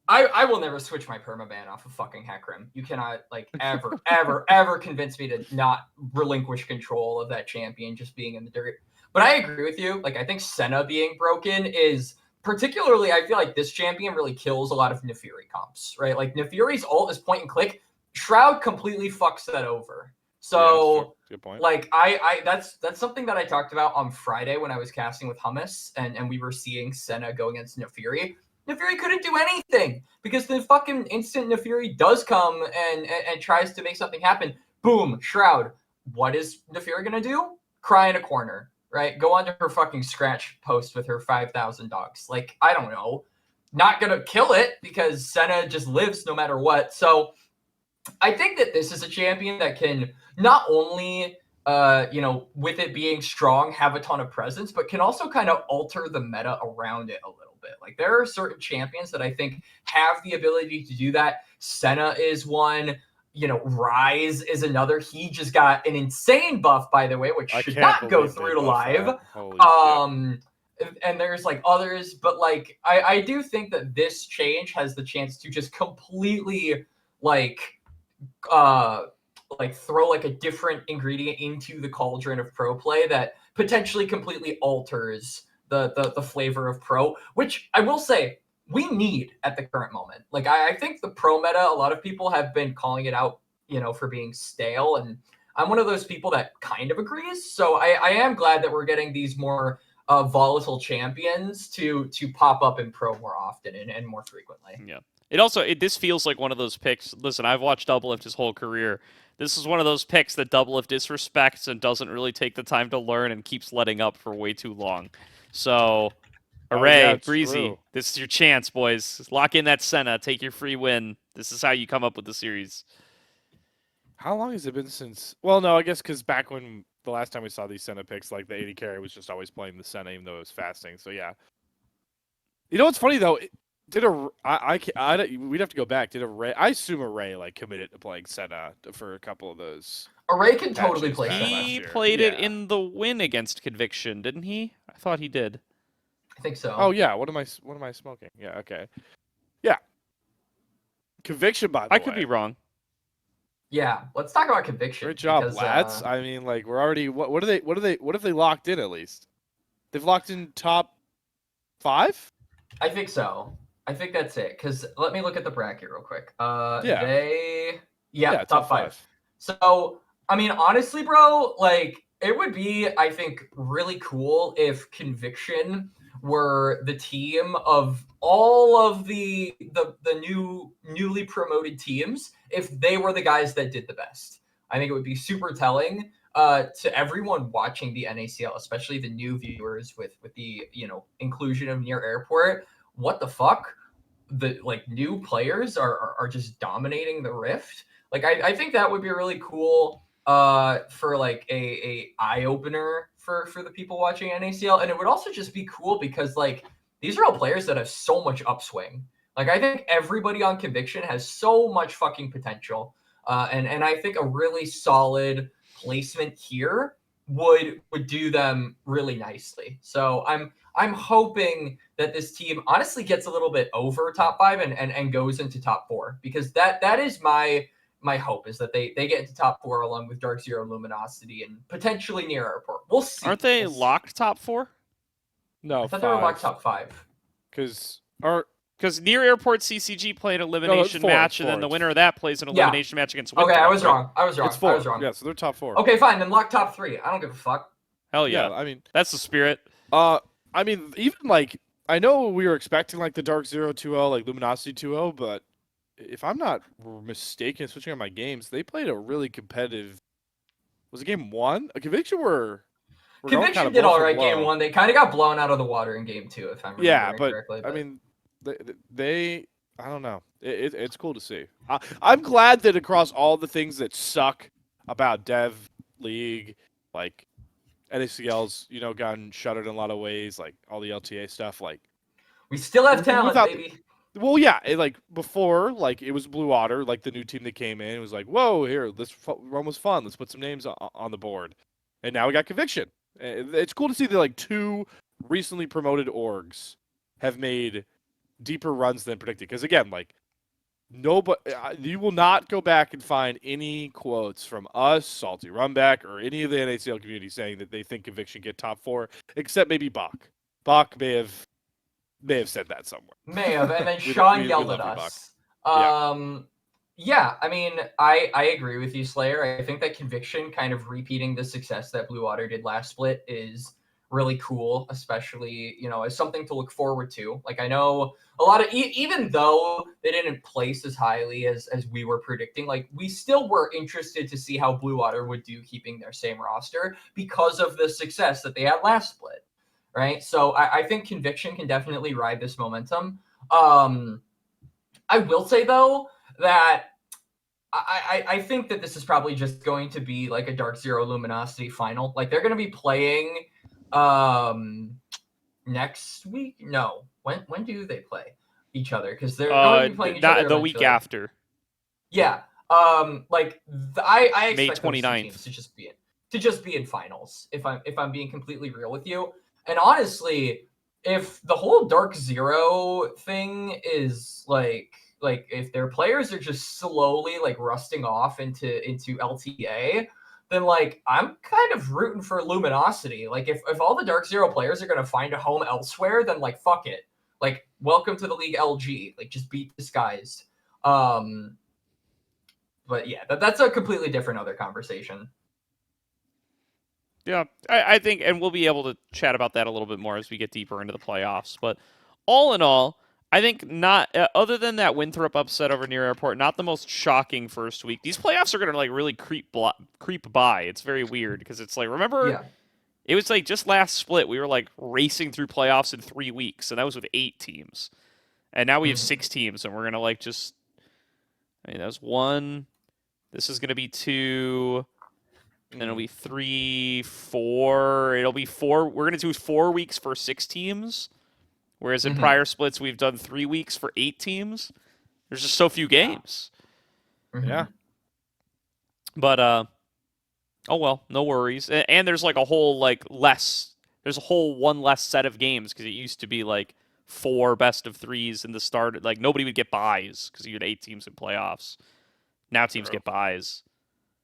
I will never switch my permaban off of fucking Hecarim. You cannot, like, ever, ever, ever convince me to not relinquish control of that champion just being in the dirt. But I agree with you. Like, I think Senna being broken is particularly, I feel like this champion really kills a lot of Nefiri comps, right? Like, Nefiri's ult is point and click. Shroud completely fucks that over. So, good point. like, I that's something that I talked about on Friday when I was casting with Hummus, and we were seeing Senna go against Nefiri. Nefiri couldn't do anything because the fucking instant Nefiri does come and tries to make something happen. Boom, Shroud. What is Nefiri gonna do? Cry in a corner, right? Go onto her fucking scratch post with her 5,000 dogs. Like, I don't know. Not gonna kill it because Senna just lives no matter what. So I think that this is a champion that can not only with it being strong, have a ton of presence, but can also kind of alter the meta around it a little bit. Like, there are certain champions that I think have the ability to do that. Senna is one. Rise is another. He just got an insane buff, by the way, which should not go through to live. And there's like others, but like I do think that this change has the chance to just completely throw like a different ingredient into the cauldron of pro play that potentially completely alters the flavor of pro, which I will say we need at the current moment. Like, I think the pro meta, a lot of people have been calling it out, for being stale, and I'm one of those people that kind of agrees. So I am glad that we're getting these more volatile champions to pop up in pro more often and more frequently. Yeah. This feels like one of those picks. Listen, I've watched Doublelift his whole career. This is one of those picks that Doublelift disrespects and doesn't really take the time to learn and keeps letting up for way too long. So, Array, Breezy, true. this is your chance, boys. Lock in that Senna. Take your free win. This is how you come up with the series. How long has it been since? Well, no, I guess because back when the last time we saw these Senna picks, like the 80 carry was just always playing the Senna, even though it was fasting. So yeah. You know what's funny though? We'd have to go back. Did Array? I assume Array like committed to playing Senna for a couple of those. Array can totally play Senna. He played it in the win against Conviction, didn't he? I thought he did. I think so. Oh yeah. What am I smoking? Yeah. Okay. Yeah. Conviction, by the way. I could be wrong. Yeah, let's talk about Conviction. Great job, lads. I mean, like, we're already. What have they locked in at least? They've locked in top 5. I think so. I think that's it. Because let me look at the bracket real quick. Top 5. So, I mean, honestly, bro, like, it would be, I think, really cool if Conviction were the team of all of the newly promoted teams, if they were the guys that did the best. I think it would be super telling to everyone watching the NACL, especially the new viewers with the inclusion of near airport. What the fuck? The new players are just dominating the Rift. Like, I think that would be really cool for like a eye opener for the people watching NACL, and it would also just be cool because like these are all players that have so much upswing. Like, I think everybody on Conviction has so much fucking potential, and I think a really solid placement here would do them really nicely. So I'm hoping that this team honestly gets a little bit over top 5 and goes into top 4, because that is my hope, is that they get into top 4 along with Dark Zero, Luminosity, and potentially near airport. We'll see. Aren't they locked top 4? No, I thought they were locked top 5. Because near airport CCG played an elimination match, and then the winner of that plays an elimination match against Winter. Okay, I was wrong. It's 4. Yeah, so they're top 4. Okay, fine. Then lock top 3. I don't give a fuck. Hell yeah. I mean, that's the spirit. I mean, even like, I know we were expecting like the Dark Zero 2-0, like Luminosity 2-0, but if I'm not mistaken, switching on my games, they played a really competitive. Was it game 1? A Conviction Conviction did all right game 1. They kind of got blown out of the water in game 2, if I'm remembering correctly. I mean, they I don't know. It's cool to see. I'm glad that across all the things that suck about Dev League, like NACL's, gotten shuttered in a lot of ways, like all the LTA stuff, like we still have talent, baby. Well, yeah, like before, like it was Blue Otter, like the new team that came in. It was like, whoa, here, this run was fun. Let's put some names on the board. And now we got Conviction. It's cool to see that like 2 recently promoted orgs have made deeper runs than predicted. Because again, like nobody, you will not go back and find any quotes from us, Salty Runback, or any of the NACL community saying that they think Conviction get top 4, except maybe Bach. Bach may have said that somewhere. May have, and then We Sean yelled love at you, Bach. us. Yeah, I mean, I agree with you, Slayer. I think that Conviction kind of repeating the success that Blue Water did last split is really cool, especially, as something to look forward to. Like, I know a lot of, even though they didn't place as highly as we were predicting, like, we still were interested to see how Blue Water would do keeping their same roster because of the success that they had last split, right? So I think Conviction can definitely ride this momentum. I will say, though, that I think that this is probably just going to be like a Dark Zero Luminosity final. Like, they're going to be playing next week. No, when do they play each other? Because they're going to be playing each other the week after. Yeah. Like I May expect those two 29th. teams to just be in finals. If I'm being completely real with you, and honestly, if the whole Dark Zero thing is like if their players are just slowly like rusting off into LTA, then like I'm kind of rooting for Luminosity. Like if all the Dark Zero players are gonna find a home elsewhere, then like fuck it. Like welcome to the league, LG. Like just beat Disguised. But yeah, that's a completely different other conversation. Yeah, I think, and we'll be able to chat about that a little bit more as we get deeper into the playoffs. But all in all, I think not, other than that Winthrop upset over near Airport, not the most shocking first week. These playoffs are going to like really creep by. It's very weird because it's like, remember, it was like just last split, we were like racing through playoffs in 3 weeks, and that was with 8 teams. And now we have 6 teams, and we're going to like just, I mean, that was 1. This is going to be 2. Then it'll be 3, 4. It'll be 4. We're going to do 4 weeks for 6 teams. Whereas in prior splits, we've done 3 weeks for 8 teams. There's just so few games. Yeah. But, oh well, no worries. And there's like a whole, like, there's a whole 1 less set of games because it used to be like 4 best of 3s in the start. Like, nobody would get buys because you had 8 teams in playoffs. Now teams get buys.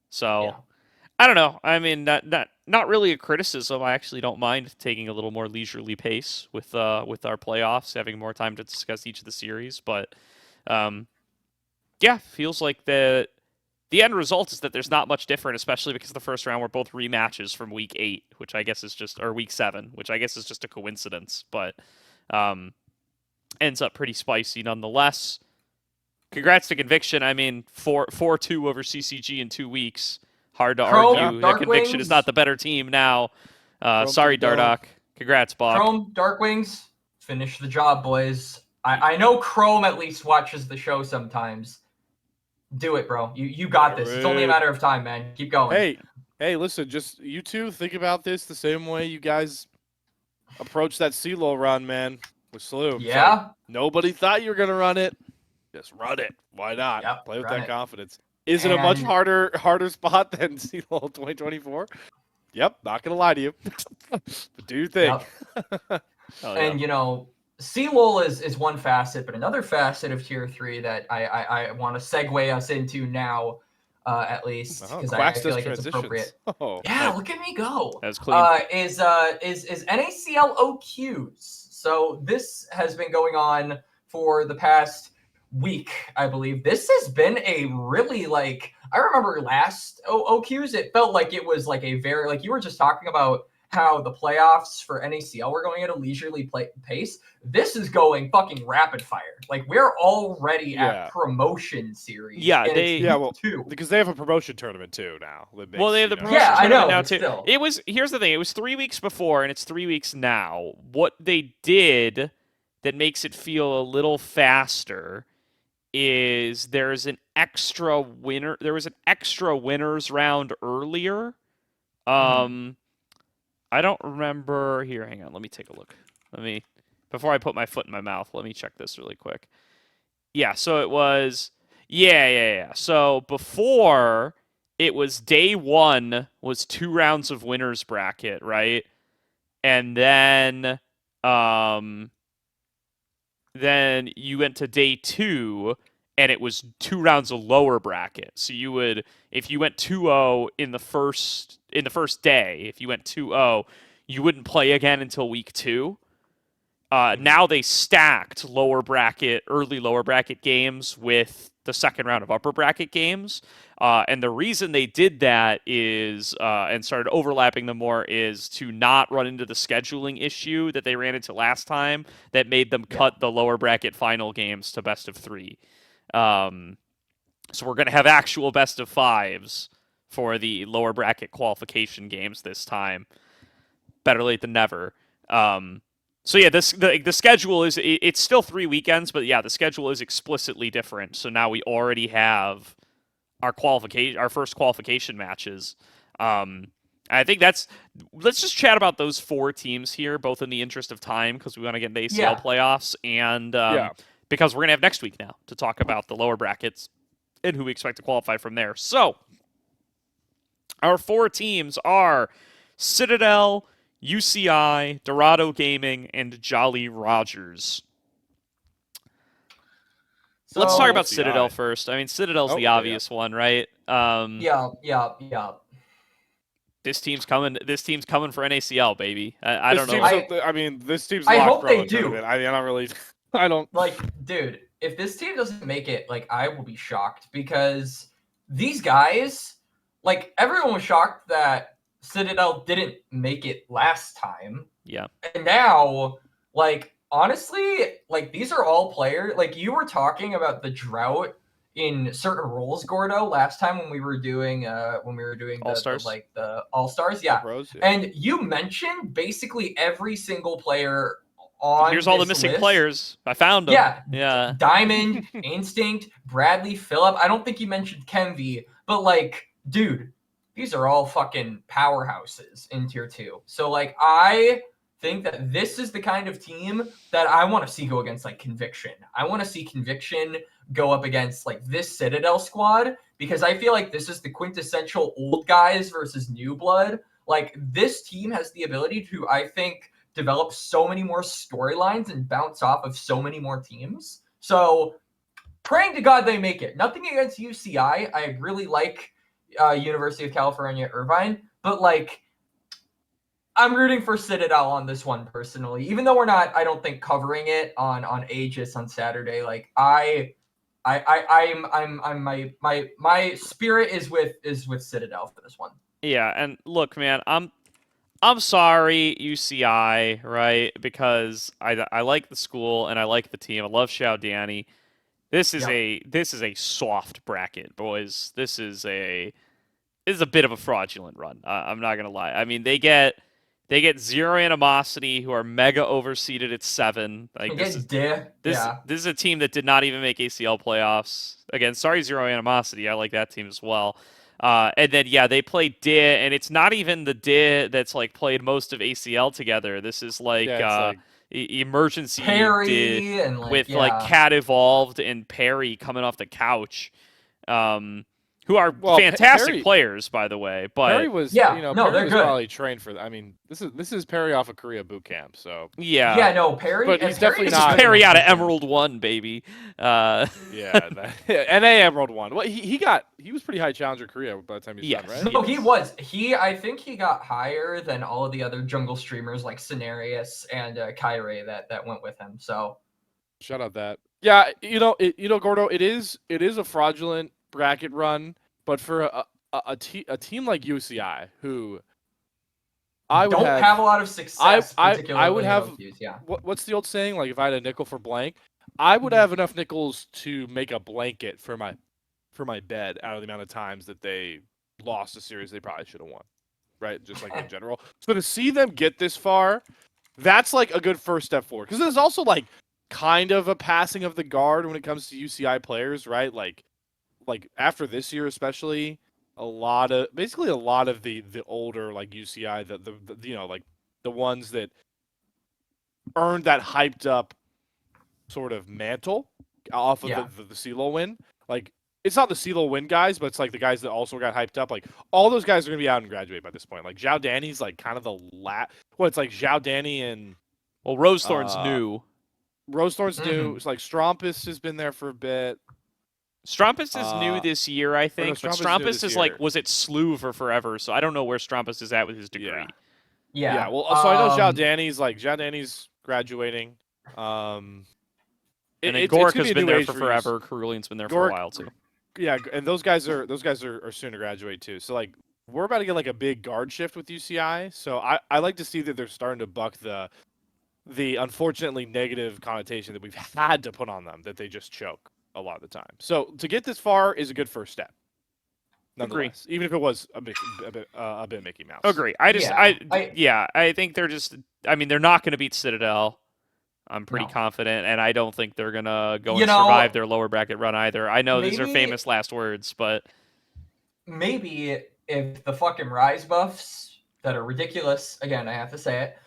So. Yeah. I don't know. I mean, not really a criticism. I actually don't mind taking a little more leisurely pace with our playoffs, having more time to discuss each of the series. But yeah, feels like the end result is that there's not much different, especially because the first round were both rematches from week 8, which I guess is just, or week 7, which I guess is just a coincidence, but ends up pretty spicy nonetheless. Congrats to Conviction. I mean, 4-2 over CCG in 2 weeks. Hard to argue that Conviction is not the better team now. Sorry, Dardoch. Congrats, Bob. Chrome, Dark Wings, finish the job, boys. I know Chrome at least watches the show sometimes. Do it, bro. You got this. It's only a matter of time, man. Keep going. Hey, listen, just you two think about this the same way you guys approach that CeeLo run, man, with Slew. Yeah. Like, nobody thought you were going to run it. Just run it. Why not? Yep, play with that confidence. Is it a much harder spot than CeeLo 2024? Yep, not gonna lie to you. But do you think? Yep. And CeeLo is one facet, but another facet of Tier 3 that I want to segue us into now, at least because I feel like it's appropriate. Yeah, look at me go. That's clean. Is NACL OQs. So this has been going on for the past week, I believe. This has been a really, like, I remember last OQs, it felt like it was like a very, like you were just talking about how the playoffs for NACL were going at a leisurely pace. This is going fucking rapid fire. Like, we're already at promotion series. Yeah, because they have a promotion tournament too now. They have the promotion tournament I know, now too. Still. Here's the thing. It was 3 weeks before, and it's 3 weeks now. What they did that makes it feel a little faster is there was an extra winners round earlier. I don't remember here. Hang on, let me take a look. Before I put my foot in my mouth, let me check this really quick. Yeah, so it was So before, it was day 1 was 2 rounds of winners bracket, right? And then you went to day 2, and it was 2 rounds of lower bracket. So you would, if you went 2-0 in the first day, if you went 2-0, you wouldn't play again until week 2. Now they stacked early lower bracket games with the second round of upper bracket games. And the reason they did that is, and started overlapping them more, is to not run into the scheduling issue that they ran into last time that made them cut the lower bracket final games to best of 3. So we're going to have actual best of 5s for the lower bracket qualification games this time. Better late than never. So yeah, the schedule it's still 3 weekends, but yeah, the schedule is explicitly different. So now we already have our first qualification matches. I think let's just chat about those 4 teams here, both in the interest of time, because we want to get into ACL playoffs, and because we're gonna have next week now to talk about the lower brackets and who we expect to qualify from there. So our 4 teams are Citadel, UCI, Dorado Gaming, and Jolly Rogers. So, let's talk about Citadel first. I mean, Citadel's the obvious one, right? Yeah. This team's coming for NACL, baby. I don't know. I mean, this team's I locked hope for they a do. tournament. I don't really. I don't like, dude. If this team doesn't make it, like, I will be shocked, because these guys, like, everyone was shocked that Citadel didn't make it last time. Yeah. And now, like, honestly, like, these are all players. Like, you were talking about the drought in certain roles, Gordo, last time when we were doing All-Stars. the All-Stars, yeah. Bros, yeah. And you mentioned basically every single player on Here's all the this missing list. players. I found them. Yeah. Diamond, Instinct, Bradley, Phillip. I don't think you mentioned Kenvy, but, like, dude, these are all fucking powerhouses in Tier 2. So, like, I think that this is the kind of team that I want to see go against, like, Conviction. I want to see Conviction go up against, like, this Citadel squad, because I feel like this is the quintessential old guys versus new blood. Like, this team has the ability to, I think, develop so many more storylines and bounce off of so many more teams. So, praying to God they make it. Nothing against UCI. I really like University of California, Irvine, but, like, I'm rooting for Citadel on this one personally, even though we're not, I don't think, covering it on Aegis on Saturday. Like, my spirit is with Citadel for this one. Yeah, and look, man, I'm sorry, UCI, right? Because I like the school and I like the team. I love Xiao Danny. This is a soft bracket, boys. This is a bit of a fraudulent run. I'm not gonna lie. I mean, they get Zero Animosity, who are mega overseeded at 7. Like, this is a team that did not even make ACL playoffs. Again, sorry, Zero Animosity. I like that team as well. And then, they play DIA, and it's not even the DIA that's, like, played most of ACL together. This is, like, emergency Perry and, like, with, like, Cat Evolved and Perry coming off the couch. Who are fantastic players, by the way. But Perry was, Perry was good. probably trained for. I mean, this is Perry off of Korea boot camp, so Perry. But he's definitely this not is Perry out of Emerald 1, baby. NA Emerald 1. Well, he was pretty high challenger Korea by the time he's done, right? No, he was. I think he got higher than all of the other jungle streamers like Cenarius and Kyrie that went with him. So shout out that. Yeah, Gordo, it is a fraudulent bracket run, but for a team like UCI, who I would have a lot of success, I would have. What's the old saying? Like, if I had a nickel for blank, I would have enough nickels to make a blanket for my bed out of the amount of times that they lost a series they probably should have won, right? Just like in general. So to see them get this far, that's like a good first step forward. Because there's also like kind of a passing of the guard when it comes to UCI players, right? Like after this year especially, a lot of the older like UCI, the like the ones that earned that hyped up sort of mantle off of the CeeLo win. Like, it's not the CeeLo win guys, but it's like the guys that also got hyped up. Like, all those guys are gonna be out and graduate by this point. Like, Xiao Danny's like kind of the it's like Xiao Danny and Rosethorn's new. Rosethorn's new. It's like Strompus has been there for a bit. Strumpus is new this year, I think, but Strumpus is new Strumpus this is year. like, was it SLU for forever? So I don't know where Strumpus is at with his degree. Yeah. Well, so I know Zhao Danny's graduating. And then It's Gork gonna has be a been new there age for for forever. Carulian's been there for a Gork- while too. Yeah, and those guys are soon to graduate too. So like we're about to get like a big guard shift with UCI. So I like to see that they're starting to buck the unfortunately negative connotation that we've had to put on them, that they just choke a lot of the time. So to get this far is a good first step. Nonetheless, even if it was a bit Mickey Mouse. Agree. I think they're just. I mean, they're not going to beat Citadel. I'm pretty confident, and I don't think they're gonna go and survive their lower bracket run either. I know these are famous last words, but maybe if the fucking Rise buffs that are ridiculous, again, I have to say it,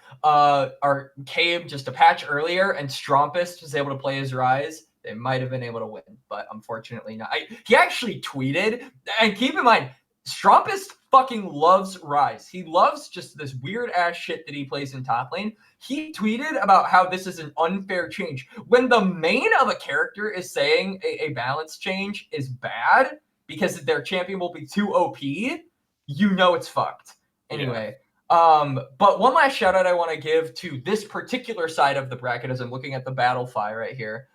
came just a patch earlier and Strumpus was able to play his Rise, they might have been able to win, but unfortunately not. He actually tweeted, and keep in mind, Strumpus fucking loves Rise. He loves just this weird ass shit that he plays in top lane. He tweeted about how this is an unfair change. When the main of a character is saying a balance change is bad because their champion will be too OP, you know it's fucked. Anyway, but one last shout out I want to give to this particular side of the bracket as I'm looking at the battle file right here.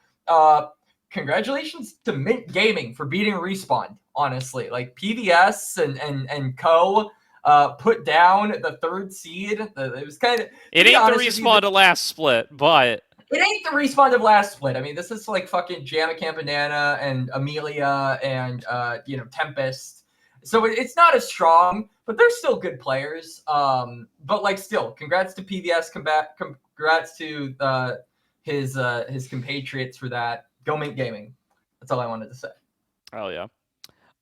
Congratulations to Mint Gaming for beating Respawn, honestly. Like PVS and Co. Put down the third seed. It was kind of... It ain't the Respawn to last split, but... It ain't the Respawn of last split. I mean, this is like fucking Jamaican Banana and Amelia and, Tempest. So it's not as strong, but they're still good players. But like still, congrats to PVS, congrats to his compatriots for that. Go Mint Gaming. That's all I wanted to say. Oh, yeah.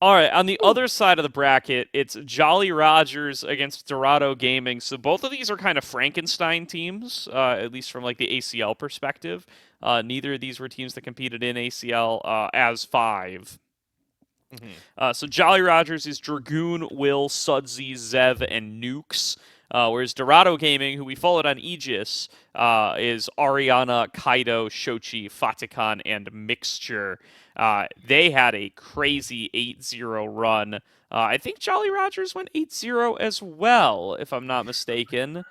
All right, on the other side of the bracket, it's Jolly Rogers against Dorado Gaming. So both of these are kind of Frankenstein teams, at least from like the ACL perspective. Neither of these were teams that competed in ACL as 5. So Jolly Rogers is Dragoon, Will, Sudsy, Zev, and Nukes. Whereas Dorado Gaming, who we followed on Aegis, is Ariana, Kaido, Shochi, Fatikan, and Mixture. They had a crazy 8-0 run. I think Jolly Rogers went 8-0 as well, if I'm not mistaken.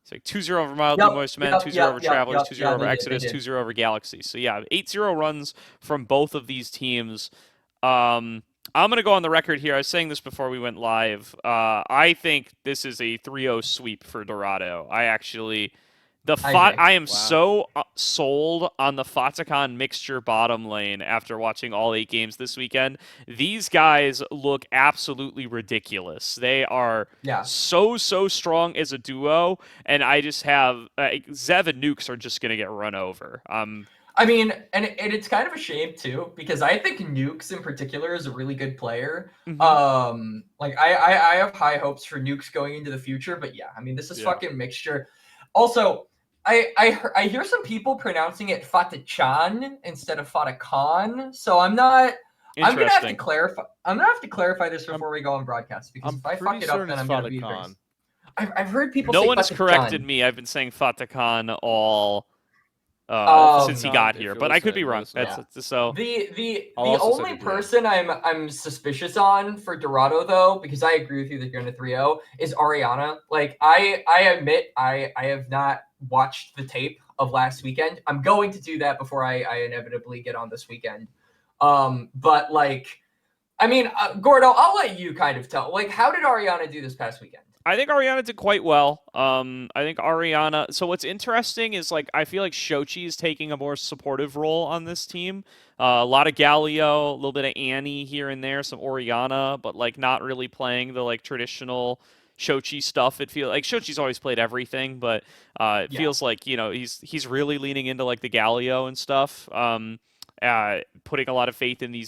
It's like 2-0 over Mildly Moist Men, 2-0 over Travelers, 2-0 over Exodus, 2-0 over Galaxy. So yeah, 8-0 runs from both of these teams. I'm going to go on the record here. I was saying this before we went live. I think this is a 3-0 sweep for Dorado. I am so sold on the Fatikan Mixture bottom lane after watching all 8 games this weekend. These guys look absolutely ridiculous. They are so strong as a duo, and I just have Zev and Nukes are just going to get run over. I mean, and it's kind of a shame too, because I think Nukes in particular is a really good player. Like I have high hopes for Nukes going into the future, but yeah, I mean, this is fucking Mixture. Also, I hear some people pronouncing it Fatachan instead of Fatakan, so I'm gonna have to clarify. I'm gonna have to clarify this before we go on broadcast, because if I fuck it up, then I'm gonna be very... I've heard people say no one has corrected me. I've been saying Fatakan all since he got here, but I could be wrong. So the only person I'm suspicious on for Dorado, though, because I agree with you that you're in a 3-0, is Ariana. Like I admit I have not watched the tape of last weekend. I'm going to do that before I inevitably get on this weekend. But like, I mean, Gordo, I'll let you kind of tell. Like, how did Ariana do this past weekend? I think Ariana did quite well. I think Ariana... So what's interesting is, like, I feel like Shochi is taking a more supportive role on this team. A lot of Galio, a little bit of Annie here and there, some Oriana, but, like, not really playing the, like, traditional Shochi stuff. It feels like Shochi's always played everything, but it feels like, he's really leaning into, like, the Galio and stuff. Putting a lot of faith in the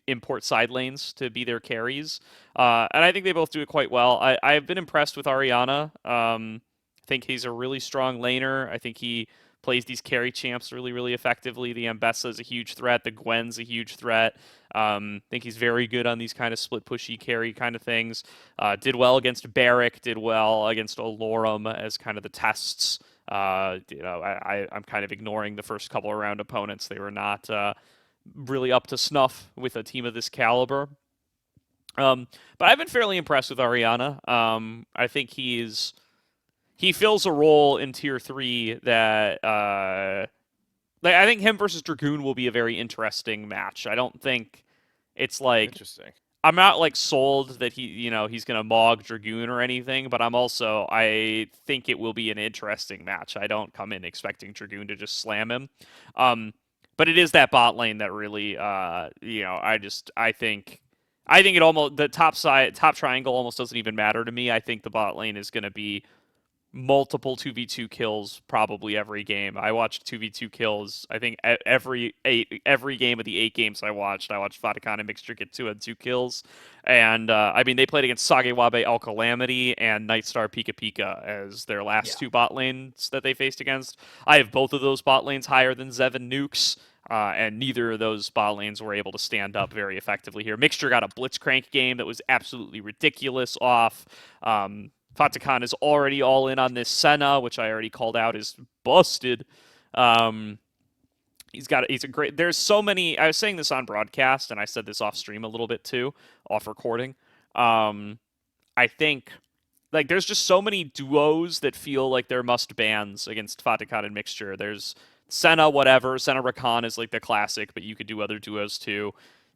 import side lanes to be their carries. And I think they both do it quite well. I've been impressed with Ariana. I think he's a really strong laner. I think he plays these carry champs really, really effectively. The Ambessa is a huge threat. The Gwen's a huge threat. I think he's very good on these kind of split pushy carry kind of things. Did well against Barrick, did well against Olorum as kind of the tests. I'm kind of ignoring the first couple of round opponents. They were not really up to snuff with a team of this caliber. But I've been fairly impressed with Ariana. I think he fills a role in Tier 3 that I think him versus Dragoon will be a very interesting match. I don't think it's like Interesting. I'm not like sold that he's gonna mog Dragoon or anything, but I think it will be an interesting match. I don't come in expecting Dragoon to just slam him. But it is that bot lane that really I think it almost the top triangle almost doesn't even matter to me. I think the bot lane is gonna be multiple 2v2 kills probably every game. I watched 2v2 kills. I think every game of the 8 games I watched Fatakan and Mixture get 2-on-2 kills. And I mean, they played against Sagewabe Al Calamity and Nightstar Pika Pika as their last 2 bot lanes that they faced against. I have both of those bot lanes higher than Zevin Nukes. And neither of those bot lanes were able to stand up very effectively here. Mixture got a Blitzcrank game that was absolutely ridiculous off. Fatakan is already all in on this Senna, which I already called out is busted. He's a great. There's so many. I was saying this on broadcast, and I said this off stream a little bit too, off recording. I think like there's just so many duos that feel like they're must bans against Fatakan and Mixture. There's Senna, whatever. Senna Rakan is like the classic, but you could do other duos too.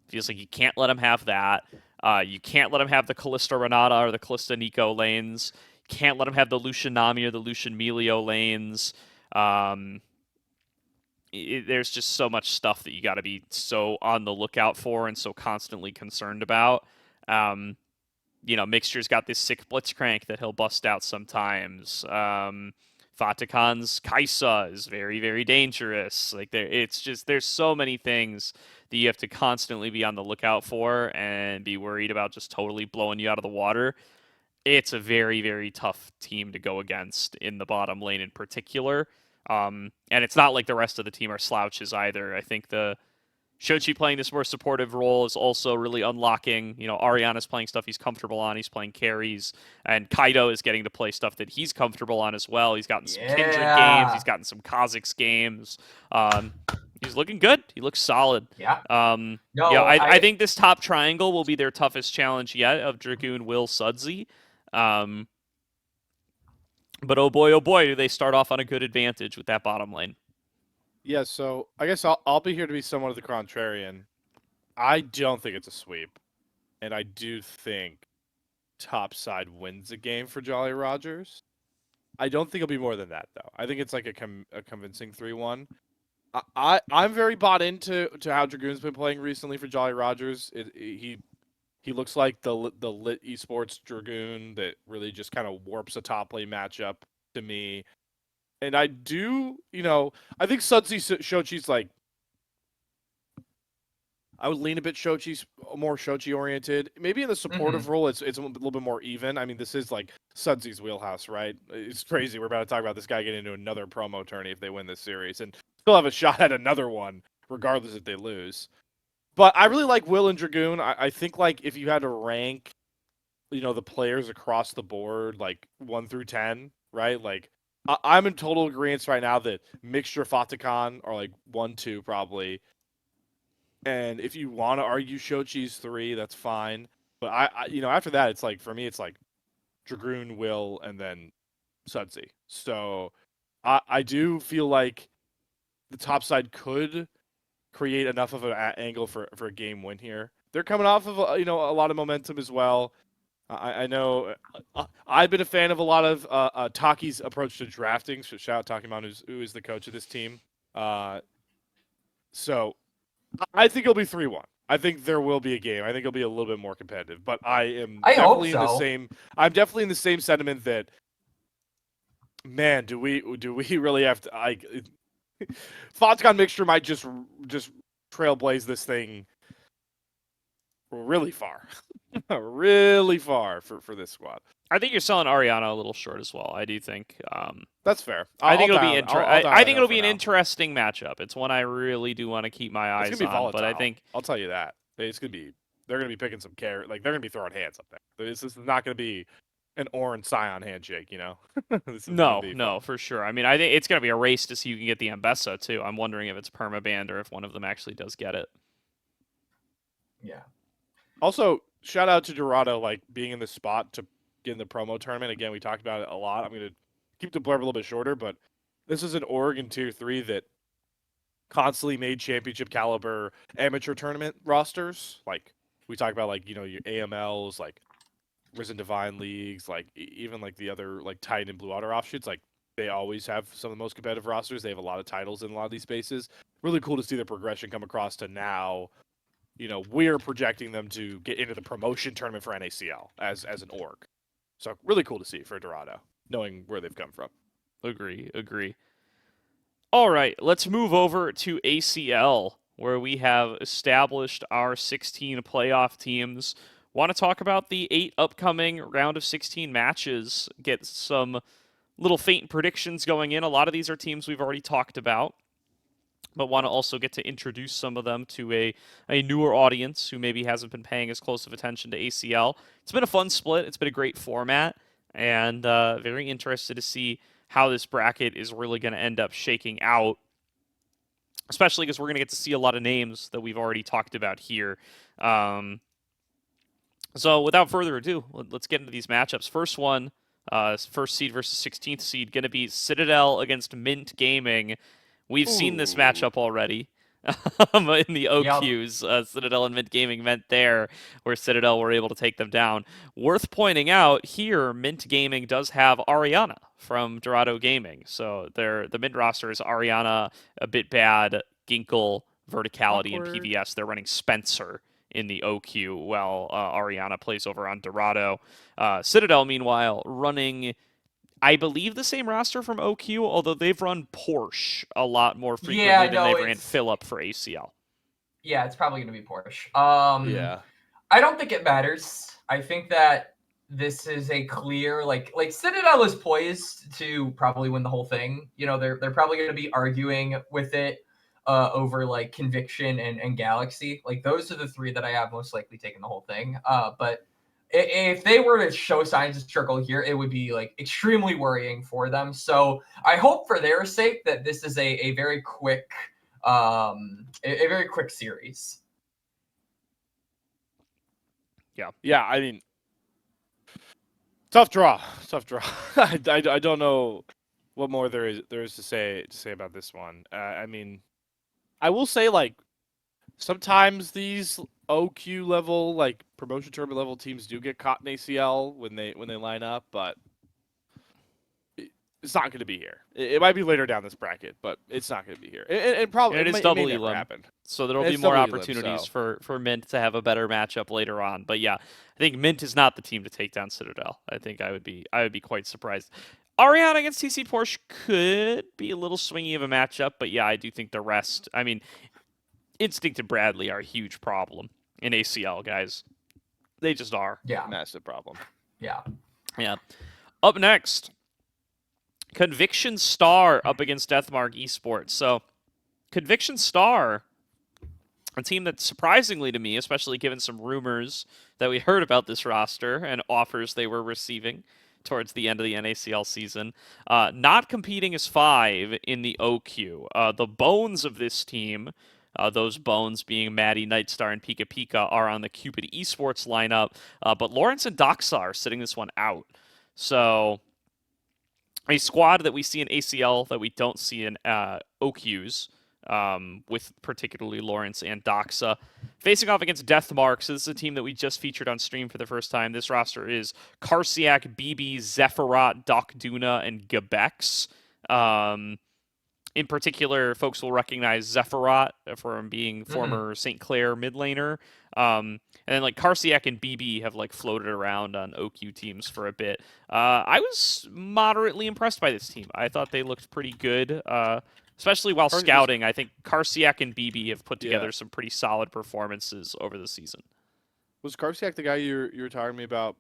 Feels like you can't let him have that. You can't let him have the Callista Renata or the Callista Nico lanes. You can't let him have the Lucian Nami or the Lucian Melio lanes. There's just so much stuff that you got to be so on the lookout for and so constantly concerned about. Mixture's got this sick Blitzcrank that he'll bust out sometimes. Fatakan's Kaisa is very, very dangerous. Like there's so many things that you have to constantly be on the lookout for and be worried about just totally blowing you out of the water. It's a very, very tough team to go against in the bottom lane in particular. And it's not like the rest of the team are slouches either. I think the Shochi playing this more supportive role is also really unlocking. Ariana's playing stuff he's comfortable on. He's playing carries. And Kaido is getting to play stuff that he's comfortable on as well. He's gotten some Kindred games. He's gotten some Kha'Zix games. He's looking good. He looks solid. Yeah. I think this top triangle will be their toughest challenge yet of Dragoon, Will, Sudsy. But oh boy, do they start off on a good advantage with that bottom lane. Yeah, so I guess I'll be here to be somewhat of the contrarian. I don't think it's a sweep, and I do think topside wins a game for Jolly Rogers. I don't think it'll be more than that, though. I think it's like a convincing 3-1. I'm very bought into how Dragoon's been playing recently for Jolly Rogers. He looks like the lit esports Dragoon that really just kind of warps a top lane matchup to me. And I do, I think Sudsy Shochi's like, I would lean a bit more Shochi oriented. Maybe in the supportive role, it's a little bit more even. I mean, this is like Sudsy's wheelhouse, right? It's crazy. We're about to talk about this guy getting into another promo tourney if they win this series, and still have a shot at another one, regardless if they lose. But I really like Will and Dragoon. I think like if you had to rank, the players across the board, like 1 through 10, right? Like I'm in total agreement right now that Mixture Fatakan are like 1, 2 probably. And if you want to argue Shochi's 3, that's fine. But I after that, it's like for me, it's like Dragoon, Will, and then Sudsy. So I do feel like the top side could create enough of an angle for a game win here. They're coming off of a lot of momentum as well. I know I've been a fan of a lot of Taki's approach to drafting. So shout out Takimon, who is the coach of this team. So I think it'll be 3-1. I think there will be a game. I think it'll be a little bit more competitive. But I'm definitely in the same sentiment that, man, do we really have to? Fatakan Mixture might just trailblaze this thing really far. Really far for this squad. I think you're selling Ariana a little short as well. I do think. That's fair. I think it'll be an interesting matchup. It's one I really do want to keep my eyes on. Volatile. But I think I'll tell you that they're gonna be picking some care. Like they're gonna be throwing hands up there. This is not gonna be an Orin Scion handshake. No, for sure. I mean, I think it's gonna be a race to see who can get the Ambessa too. I'm wondering if it's permabanned or if one of them actually does get it. Yeah. Also, shout out to Dorado, like being in the spot to get in the promo tournament. Again, we talked about it a lot. I'm going to keep the blurb a little bit shorter, but this is an Oregon Tier 3 that constantly made championship caliber amateur tournament rosters. Like we talk about, like, your AMLs, like Risen Divine Leagues, like even like the other like Titan and Blue Water offshoots. Like they always have some of the most competitive rosters. They have a lot of titles in a lot of these spaces. Really cool to see the progression come across to now. We're projecting them to get into the promotion tournament for NACL as an org. So really cool to see for Dorado, knowing where they've come from. Agree. All right, let's move over to ACL, where we have established our 16 playoff teams. Want to talk about the 8 upcoming round of 16 matches, get some little faint predictions going in. A lot of these are teams we've already talked about, but want to also get to introduce some of them to a newer audience who maybe hasn't been paying as close of attention to ACL. It's been a fun split. It's been a great format, and very interested to see how this bracket is really going to end up shaking out, especially because we're going to get to see a lot of names that we've already talked about here. So without further ado, let's get into these matchups. First one, first seed versus 16th seed, going to be Citadel against Mint Gaming. We've seen this matchup already in the OQs. Citadel and Mint Gaming met there, where Citadel were able to take them down. Worth pointing out here, Mint Gaming does have Ariana from Dorado Gaming. So the Mint roster is Ariana, A Bit Bad, Ginkle, Verticality, and PVS. They're running Spencer in the OQ, while Ariana plays over on Dorado. Citadel, meanwhile, running, I believe, the same roster from OQ, although they've run Porsche a lot more frequently than they ran Phillip for ACL. Yeah, it's probably going to be Porsche. Yeah. I don't think it matters. I think that this is a clear, like Citadel is poised to probably win the whole thing. They're probably going to be arguing with it over like Conviction and Galaxy. Like those are the 3 that I have most likely taking the whole thing. But if they were to show signs of struggle here, it would be like extremely worrying for them. So I hope for their sake that this is a very quick, a very quick series. Yeah. I mean, tough draw. I don't know what more there is to say about this one. I mean, I will say, like, sometimes these OQ level, like promotion tournament level teams do get caught in ACL when they line up, but it's not going to be here. It might be later down this bracket, but it's not going to be here. And probably it is double elim, so there'll be more opportunities for Mint to have a better matchup later on. But yeah, I think Mint is not the team to take down Citadel. I think I would be quite surprised. Ariana against TC Porsche could be a little swingy of a matchup, but yeah, I do think the rest. I mean, Instinct and Bradley are a huge problem in ACL, guys. They just are. Yeah. Massive problem. Yeah. Up next, Conviction Star up against Deathmark Esports. So, Conviction Star, a team that surprisingly to me, especially given some rumors that we heard about this roster and offers they were receiving towards the end of the NACL season, not competing as 5 in the OQ. The bones of this team, those bones being Maddie, Nightstar, and Pika Pika, are on the Cupid Esports lineup, but Lawrence and Doxa are sitting this one out. So a squad that we see in ACL that we don't see in OQs, with particularly Lawrence and Doxa. Facing off against Deathmark, so this is a team that we just featured on stream for the first time. This roster is Karsiak, BB, Zephyrat, Doc Duna, and Gabex. In particular, folks will recognize Zephyrat from being former St. Clair mid laner. And then like Karsiak and BB have like floated around on OQ teams for a bit. I was moderately impressed by this team. I thought they looked pretty good, especially while scouting. I think Karsiak and BB have put together some pretty solid performances over the season. Was Karsiak the guy you were talking to me about?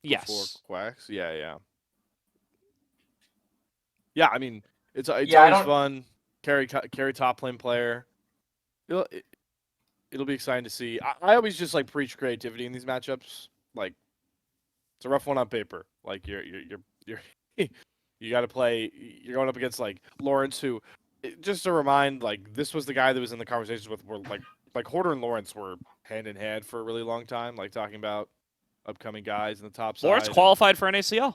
Yes. Before Quax? Yeah. Yeah, I mean, it's always fun. Carry top lane player. It'll be exciting to see. I always just like preach creativity in these matchups. Like, it's a rough one on paper. Like you're you got to play. You're going up against like Lawrence, who, just to remind, like this was the guy that was in the conversations with like like Horter and Lawrence were hand in hand for a really long time, like talking about upcoming guys in the top side. Lawrence qualified for NACL.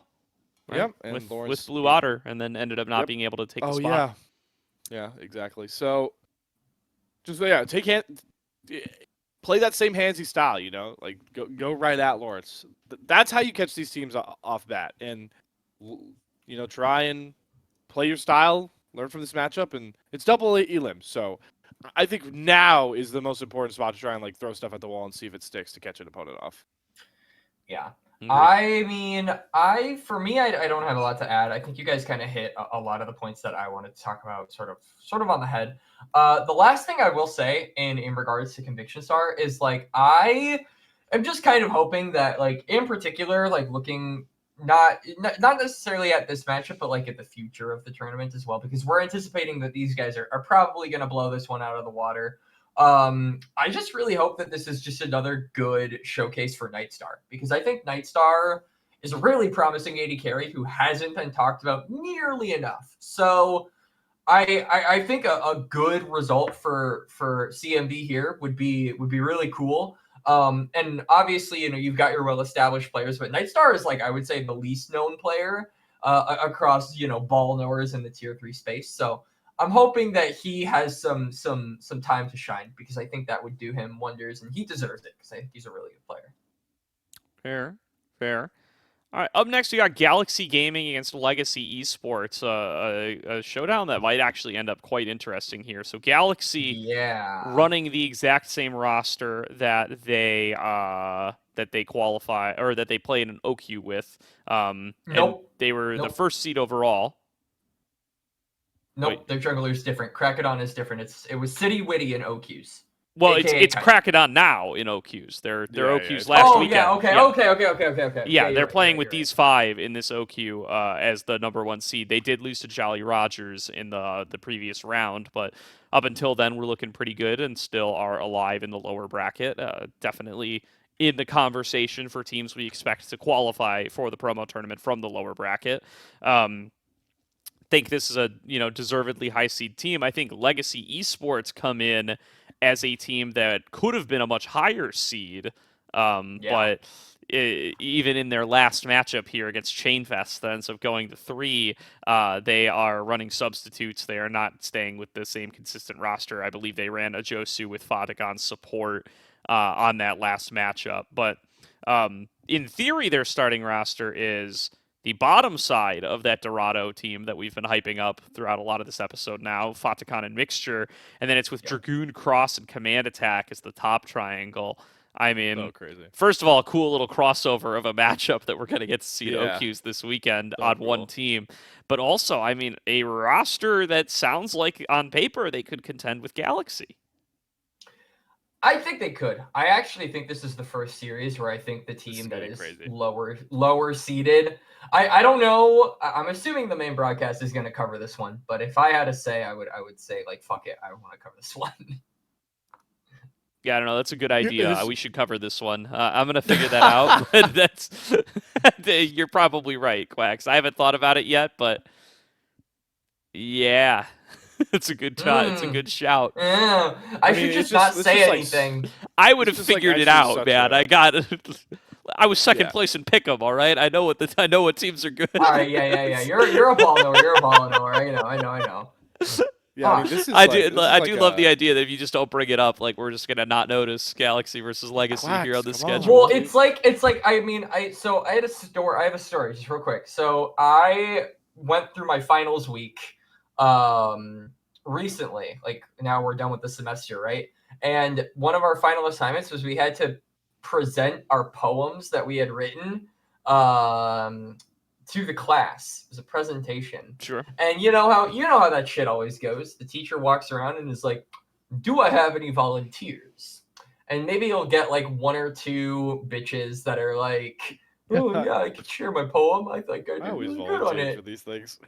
Right? Yep, and with Lawrence Blue Otter, and then ended up not being able to take the spot. Yeah, exactly. So, just play that same handsy style, like go right at Lawrence. That's how you catch these teams off bat, and try and play your style, learn from this matchup, and it's double elim. So, I think now is the most important spot to try and like throw stuff at the wall and see if it sticks to catch an opponent off. Yeah. Mm-hmm. I mean, I don't have a lot to add. I think you guys kind of hit a lot of the points that I wanted to talk about sort of on the head. The last thing I will say in regards to Conviction Star is like, I am just kind of hoping that like in particular, like looking not necessarily at this matchup, but like at the future of the tournament as well, because we're anticipating that these guys are probably going to blow this one out of the water. I just really hope that this is just another good showcase for Nightstar, because I think Nightstar is a really promising AD carry who hasn't been talked about nearly enough. So I think a good result for CMB here would be really cool. And obviously, you've got your well-established players, but Nightstar is like, I would say, the least known player across, ball knowers in the tier 3 space. So I'm hoping that he has some time to shine, because I think that would do him wonders, and he deserves it because I think he's a really good player. Fair. All right, up next we got Galaxy Gaming against Legacy Esports, a showdown that might actually end up quite interesting here. So Galaxy, running the exact same roster that they qualify, or that they played an OQ with. And they were the first seed overall. Nope, their juggler is different. Krakadon is different. It was City Witty in OQs. Well, it's Krakadon now in OQs. Their OQs last weekend. Okay. Yeah, they're playing with these 5 in this OQ as the number 1 seed. They did lose to Jolly Rogers in the previous round, but up until then, we're looking pretty good and still are alive in the lower bracket. Definitely in the conversation for teams we expect to qualify for the promo tournament from the lower bracket. Think this is a deservedly high seed team. I think Legacy Esports come in as a team that could have been a much higher seed, but even in their last matchup here against Chainfest, instead of going to 3, they are running substitutes. They are not staying with the same consistent roster. I believe they ran a Josu with Fadagon support on that last matchup, but in theory, their starting roster is the bottom side of that Dorado team that we've been hyping up throughout a lot of this episode now, Fatakan and Mixture, and then it's with Dragoon, Cross, and Command Attack as the top triangle. I mean, crazy. First of all, a cool little crossover of a matchup that we're going to get to see at OQs this weekend on one team. But also, I mean, a roster that sounds like on paper they could contend with Galaxy. I think they could. I actually think this is the first series where I think the team that is lower seeded. I don't know. I'm assuming the main broadcast is going to cover this one, but if I had to say, I would say like, fuck it, I want to cover this one. Yeah, I don't know. That's a good idea. We should cover this one. I'm going to figure that out. But you're probably right, Quax. I haven't thought about it yet, but yeah. It's a good shot. It's a good shout. Yeah. I should just not say anything. I would have figured it out, man. I was second place in Pick'em, all right? I know what teams are good. All right, yeah. You're a ball knower. I know. Yeah, I mean, I do love the idea that if you just don't bring it up, like we're just gonna not notice Galaxy versus Legacy here on the schedule. Well, it's like I mean, I have a story just real quick. So I went through my finals week recently. Like now we're done with the semester, right? And one of our final assignments was we had to present our poems that we had written to the class. It was a presentation. Sure. And you know how that shit always goes. The teacher walks around and is like, "Do I have any volunteers?" And maybe you'll get like 1 or 2 bitches that are like, "Oh yeah, I could share my poem. I think I did really good on it." For these things.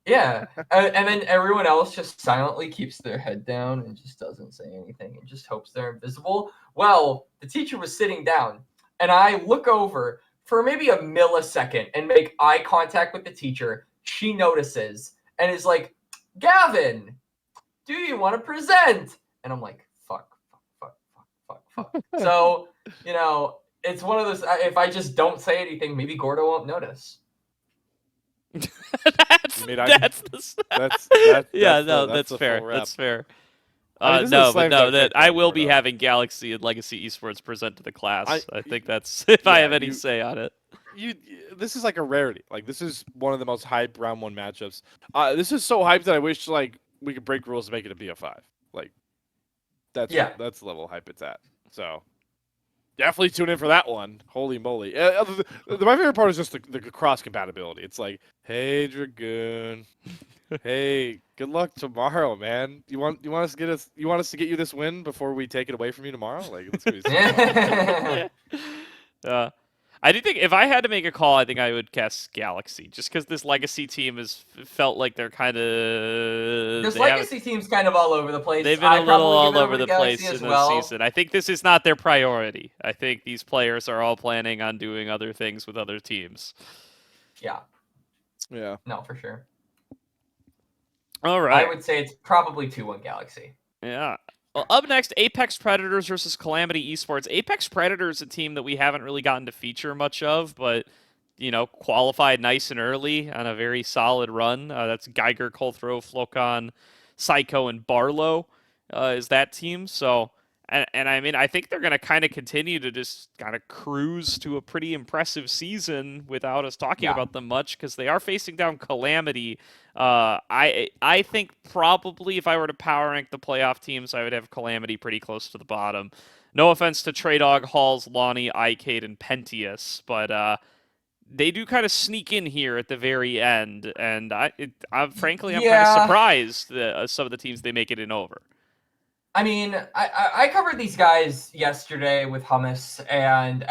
Yeah, and then everyone else just silently keeps their head down and just doesn't say anything and just hopes they're invisible. Well, the teacher was sitting down, and I look over for maybe a millisecond and make eye contact with the teacher. She notices and is like, "Gavin, do you want to present?" And I'm like, fuck. Fuck. So, it's one of those. If I just don't say anything, maybe Gordo won't notice. That's Yeah, no, that's that's fair. full rep. That's fair. I mean, this is a No, but slam no, dunk that pick, I though, will be Gordo. having Galaxy and Legacy Esports present to the class. I think that's if yeah, I have any say on it. This is like a rarity. Like, this is one of the most hype round 1 matchups. This is so hyped that I wish like we could break rules to make it a BO5. Like, that's the level of hype it's at. So definitely tune in for that one. Holy moly! My favorite part is just the cross compatibility. It's like, hey Dragoon, hey, good luck tomorrow, man. You want us to get you this win before we take it away from you tomorrow? Like, it's gonna be so fun. I do think if I had to make a call, I think I would cast Galaxy, just because this Legacy team has felt like they're kind of. This Legacy team's kind of all over the place. They've been a little all over the place in this season. I think this is not their priority. I think these players are all planning on doing other things with other teams. Yeah. Yeah. No, for sure. All right. I would say it's probably 2-1 Galaxy. Yeah. Well, up next, Apex Predators versus Calamity Esports. Apex Predators, a team that we haven't really gotten to feature much of, but, qualified nice and early on a very solid run. That's Geiger, Colthrow, Flocon, Psycho, and Barlow is that team. So, and I mean, I think they're going to kind of continue to just kind of cruise to a pretty impressive season without us talking about them much, because they are facing down Calamity. I think probably if I were to power rank the playoff teams, I would have Calamity pretty close to the bottom. No offense to Trey Dog, Halls, Lonnie, Icade, and Pentius, but they do kind of sneak in here at the very end, and I'm frankly kind of surprised that some of the teams they make it in over. I mean, I covered these guys yesterday with Hummus, and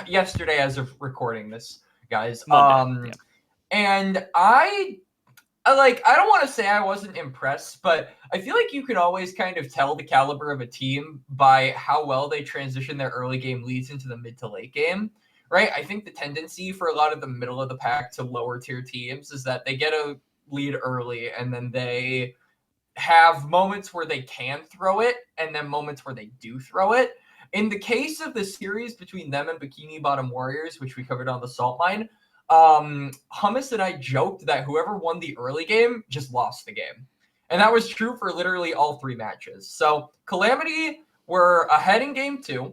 yesterday as of recording this, guys. Monday, and I don't want to say I wasn't impressed, but I feel like you can always kind of tell the caliber of a team by how well they transition their early game leads into the mid to late game, right? I think the tendency for a lot of the middle of the pack to lower tier teams is that they get a lead early and then they have moments where they can throw it and then moments where they do throw it. In the case of the series between them and Bikini Bottom Warriors, which we covered on the Salt Mine, Hummus and I joked that whoever won the early game just lost the game. And that was true for literally all 3 matches. So Calamity were ahead in game 2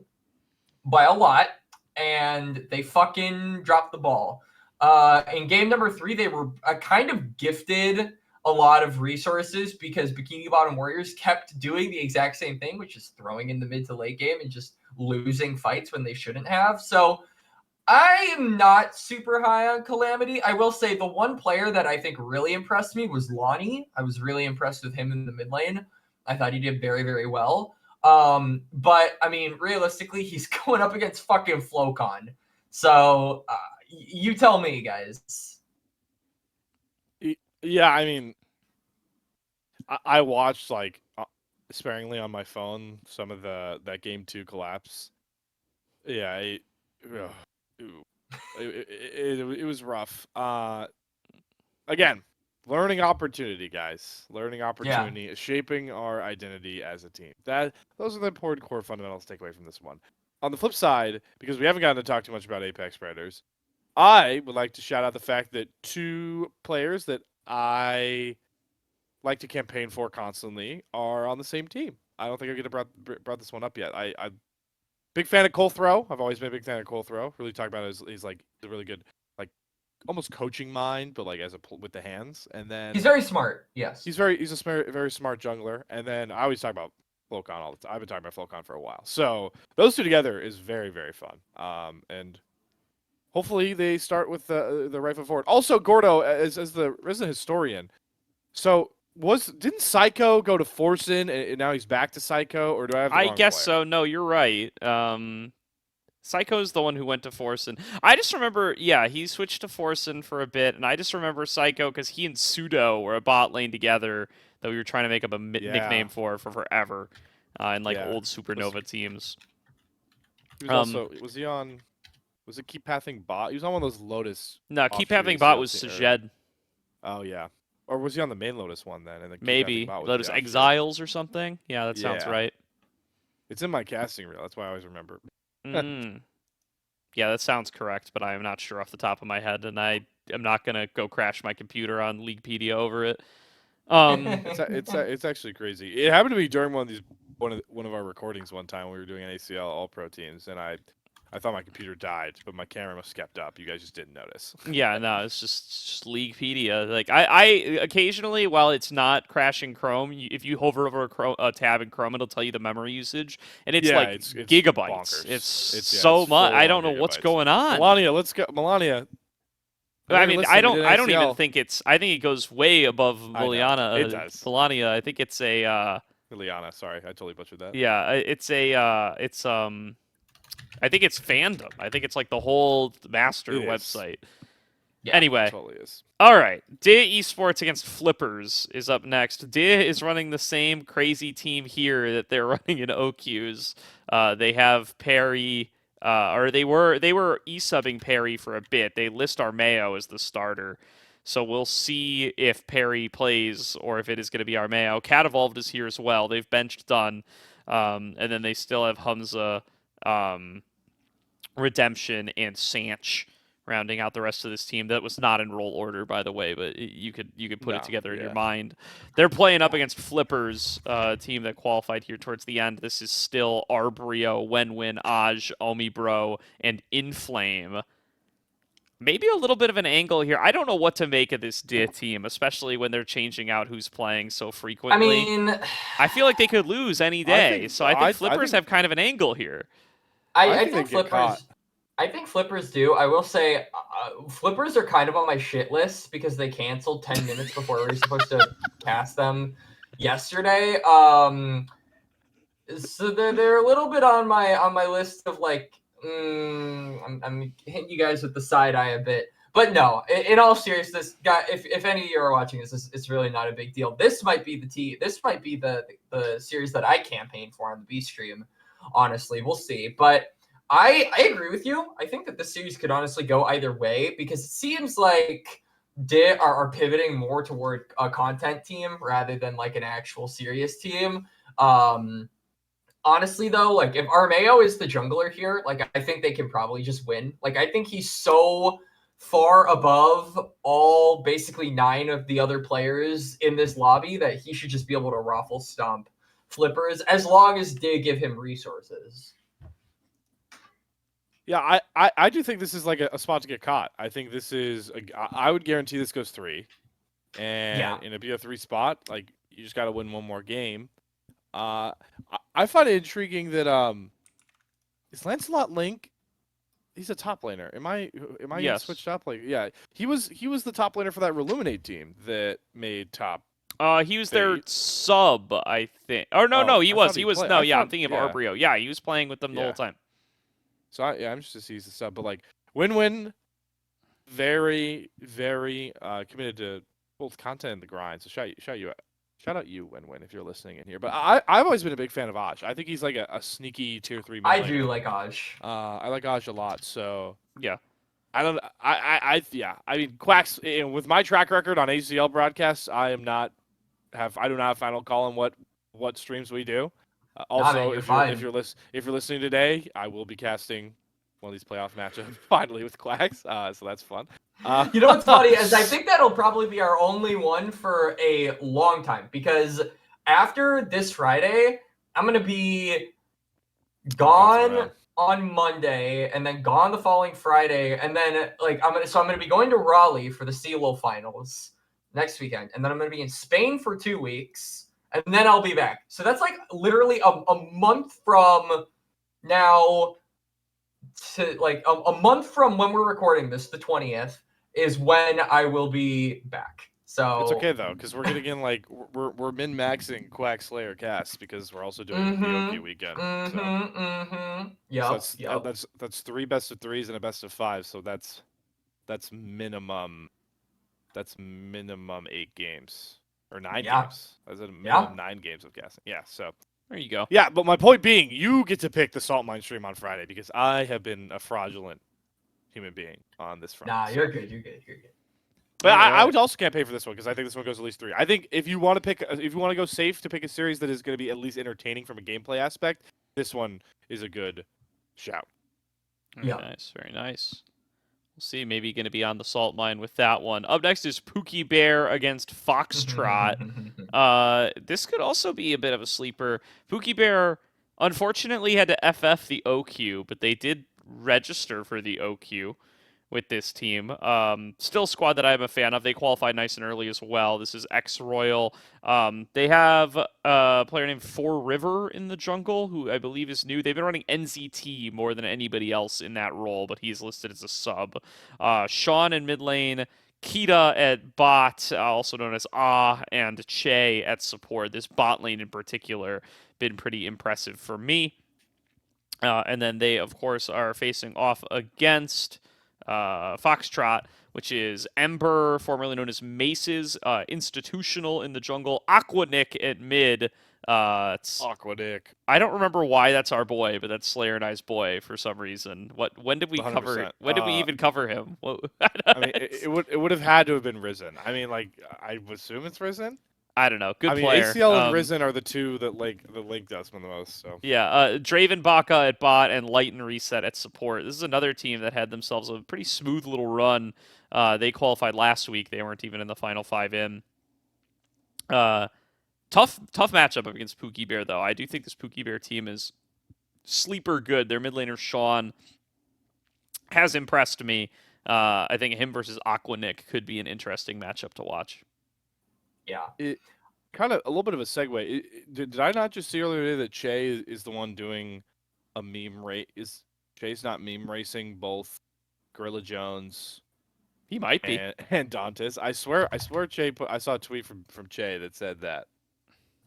by a lot, and they fucking dropped the ball. In game number 3, they were kind of gifted a lot of resources because Bikini Bottom Warriors kept doing the exact same thing, which is throwing in the mid to late game and just losing fights when they shouldn't have. So I am not super high on Calamity. I will say the one player that I think really impressed me was Lonnie. I was really impressed with him in the mid lane. I thought he did very, very well. But I mean, realistically, he's going up against fucking Flocon. So you tell me, guys. Yeah, I mean, I watched sparingly on my phone some of that game 2 collapse. Yeah, it was rough. Again, learning opportunity, guys. Learning opportunity, shaping our identity as a team. Those are the important core fundamentals to take away from this one. On the flip side, because we haven't gotten to talk too much about Apex Predators, I would like to shout out the fact that 2 players that I like to campaign for constantly are on the same team. I don't think I could have brought this one up yet. I'm big fan of Colthrow. I've always been a big fan of Colthrow. Really talk about it. He's like a really good, almost coaching mind, but with the hands. And then he's very smart. Yes, he's a very smart jungler. And then I always talk about Flocon all the time. I've been talking about Flocon for a while. So those 2 together is very, very fun. And hopefully they start with the right foot forward. Also, Gordo, as the resident historian, so didn't Psycho go to Forsen and now he's back to Psycho, or do I have the wrong guess player? so. No, you're right. Psycho's the one who went to Forsen. I just remember, he switched to Forsen for a bit, and I just remember Psycho because he and Pseudo were a bot lane together that we were trying to make up a nickname for forever in old Supernova teams. He was was he on? Was it Keep Pathing Bot? He was on one of those Lotus. No, Keep Pathing Bot was Sejed. Oh yeah. Or was he on the main Lotus one then? And maybe Lotus Exiles or something? Yeah, that sounds right. It's in my casting reel. That's why I always remember. Yeah, that sounds correct, but I am not sure off the top of my head, and I am not gonna go crash my computer on Leaguepedia over it. It's actually crazy. It happened to me during one of our recordings one time when we were doing NACL All Pro teams, and I thought my computer died, but my camera must have kept up. You guys just didn't notice. Yeah, no, it's just Leaguepedia. Like I occasionally, while it's not crashing Chrome, if you hover over a tab in Chrome, it'll tell you the memory usage, and it's like it's gigabytes. bonkers. It's so much. I full-on don't know what's gigabytes. going on. Melania, let's go. Melania. I mean, I don't even ACL. think it's. I think it goes way above I know, Liliana. it does. Melania. I think it's a. Liliana, sorry, I totally butchered that. Yeah, it's a. It's I think it's fandom. I think it's like the whole master It is. website. Yeah, Anyway, It totally is. all right. DIA Esports against Flippers is up next. DIA is running the same crazy team here that they're running in OQs. They have Perry, or they were e-subbing Perry for a bit. They list Armeo as the starter. So we'll see if Perry plays or if it is going to be Armeo. Cat Evolved is here as well. They've benched Dunn. And then they still have Hamza, Redemption, and Sanch rounding out the rest of this team. That was not in roll order, by the way, but you could put it together in your mind. They're playing up against Flippers, a team that qualified here towards the end. This is still Arbrio, Wenwin, Aj, Omibro, and Inflame. Maybe a little bit of an angle here. I don't know what to make of this DIA team, especially when they're changing out who's playing so frequently. I mean, I feel like they could lose any day, so I think Flippers have kind of an angle here. I think Flippers. I think Flippers do. I will say, Flippers are kind of on my shit list because they canceled 10 minutes before we were supposed to cast them yesterday. So they're a little bit on my list of like, I'm hitting you guys with the side eye a bit. But no, in all seriousness, guy, if any of you are watching this, it's really not a big deal. This might be the series that I campaign for on the B stream. Honestly, we'll see. But I agree with you. I think that this series could honestly go either way because it seems like DIA are pivoting more toward a content team rather than like an actual serious team. Honestly, though, like if Armeo is the jungler here, like I think they can probably just win. Like I think he's so far above all basically 9 of the other players in this lobby that he should just be able to raffle stomp Flippers as long as DIA give him resources. Yeah, I do think this is like a spot to get caught. I think this is I would guarantee this goes 3, and in a BO3 spot, like you just got to win one more game. I find it intriguing that is Lancelot Link. He's a top laner. Am I Yes. switched up? Like yeah, he was the top laner for that Reluminate team that made top. He was their sub, I think. Or no, he was. I'm thinking of Arbrio. Yeah, he was playing with them the whole time. So I'm just to see he's the sub, but like Win-Win, very committed to both content and the grind. So shout out you Win-Win if you're listening in here. But I've always been a big fan of Aj. I think he's like a sneaky tier 3. I do like Aj. I like Aj a lot. So yeah, I don't. I mean Quax. With my track record on ACL broadcasts, I do not have final call on what streams we do. Also, if you're listening today, I will be casting one of these playoff matchups finally with Quax, so that's fun. You know what's funny is I think that'll probably be our only one for a long time because after this Friday, I'm gonna be gone on Monday and then gone the following Friday, and then like I'm gonna be going to Raleigh for the CLO finals next weekend, and then I'm gonna be in Spain for 2 weeks. And then I'll be back. So that's like literally a month from now to like a month from when we're recording this, the 20th, is when I will be back. So it's okay though, because we're getting in like we're min-maxing Quack Slayer casts because we're also doing the POP weekend. Yeah. So that's 3 best of 3s and a best of 5. So that's minimum 8 games. Or 9 games. That's a minimum 9 games of casting. Yeah, so there you go. Yeah, but my point being, you get to pick the Salt Mine stream on Friday because I have been a fraudulent human being on this front. Nah, you're good. But I would also campaign for this one because I think this one goes at least 3. I think if you want to go safe to pick a series that is going to be at least entertaining from a gameplay aspect, this one is a good shout. Yeah. Nice, very nice. We'll see. Maybe going to be on the salt mine with that one. Up next is Pookie Bear against Foxtrot. This could also be a bit of a sleeper. Pookie Bear, unfortunately, had to FF the OQ, but they did register for the OQ with this team. Still a squad that I'm a fan of. They qualified nice and early as well. This is ex-Royal. They have a player named Four River in the jungle, who I believe is new. They've been running NZT more than anybody else in that role, but he's listed as a sub. Sean in mid lane. Kita at bot, also known as and Che at support. This bot lane in particular been pretty impressive for me. And then they, of course, are facing off against Foxtrot, which is Ember, formerly known as Maces, Institutional in the jungle, Aquanick at mid. It's Aquanick. I don't remember why that's our boy, but that's Slayer and I's boy for some reason. When did we 100%. cover? When did we even cover him? I mean, it would have had to have been Risen. I mean, like I would assume it's Risen. I don't know. Good I mean, player. ACL and Risen are the two that linked us the most. So Yeah, Draven Baka at bot and Light and Reset at support. This is another team that had themselves a pretty smooth little run. They qualified last week. They weren't even in the final 5 in. Tough matchup against Pookie Bear, though. I do think this Pookie Bear team is sleeper good. Their mid laner, Sean, has impressed me. I think him versus Aquanick could be an interesting matchup to watch. Yeah. it kind of a little bit of a segue. Did I not just see earlier today that Che is the one doing a meme rate? Is Che's not meme racing both GorillaJones He might be. and Dantes? I swear Che I saw a tweet from Che that said that.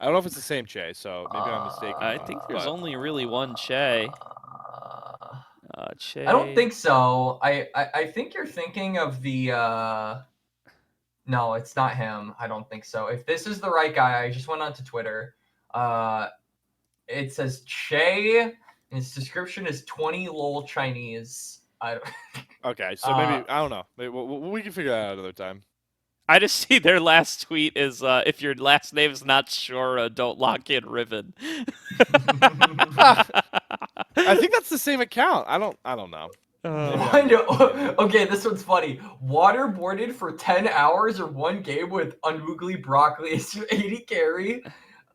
I don't know if it's the same Che, so maybe I'm mistaken. I think there's but- only really one Che. Che. I don't think so. I think you're thinking of the. No, it's not him. I don't think so. If this is the right guy, I just went onto Twitter. It says Che, and his description is 20 lol Chinese. I don't. Okay, so maybe I don't know. Maybe we can figure that out another time. I just see their last tweet is if your last name is not Shora, don't lock in Riven. I think that's the same account. I don't know. I know. Okay, this one's funny. Waterboarded for 10 hours or one game with Unugly Broccoli is 80 carry.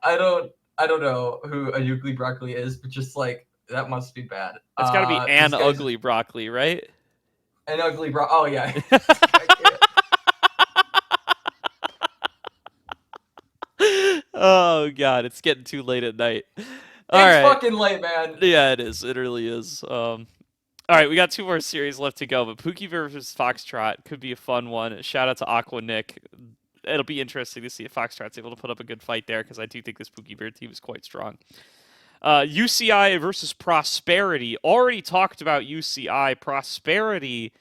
I don't know who Unugly Broccoli is, but just like that must be bad. It's got to be this an guy's- ugly broccoli, right? An ugly bro. Oh yeah. Oh god, it's getting too late at night. All It's right. fucking late, man. Yeah, it is. It really is. All right, we got 2 more series left to go, but Pookie versus Foxtrot could be a fun one. Shout out to Aquanick. It'll be interesting to see if Foxtrot's able to put up a good fight there, because I do think this Pookie Bear team is quite strong. UCI versus Prosperity. Already talked about UCI. Prosperity,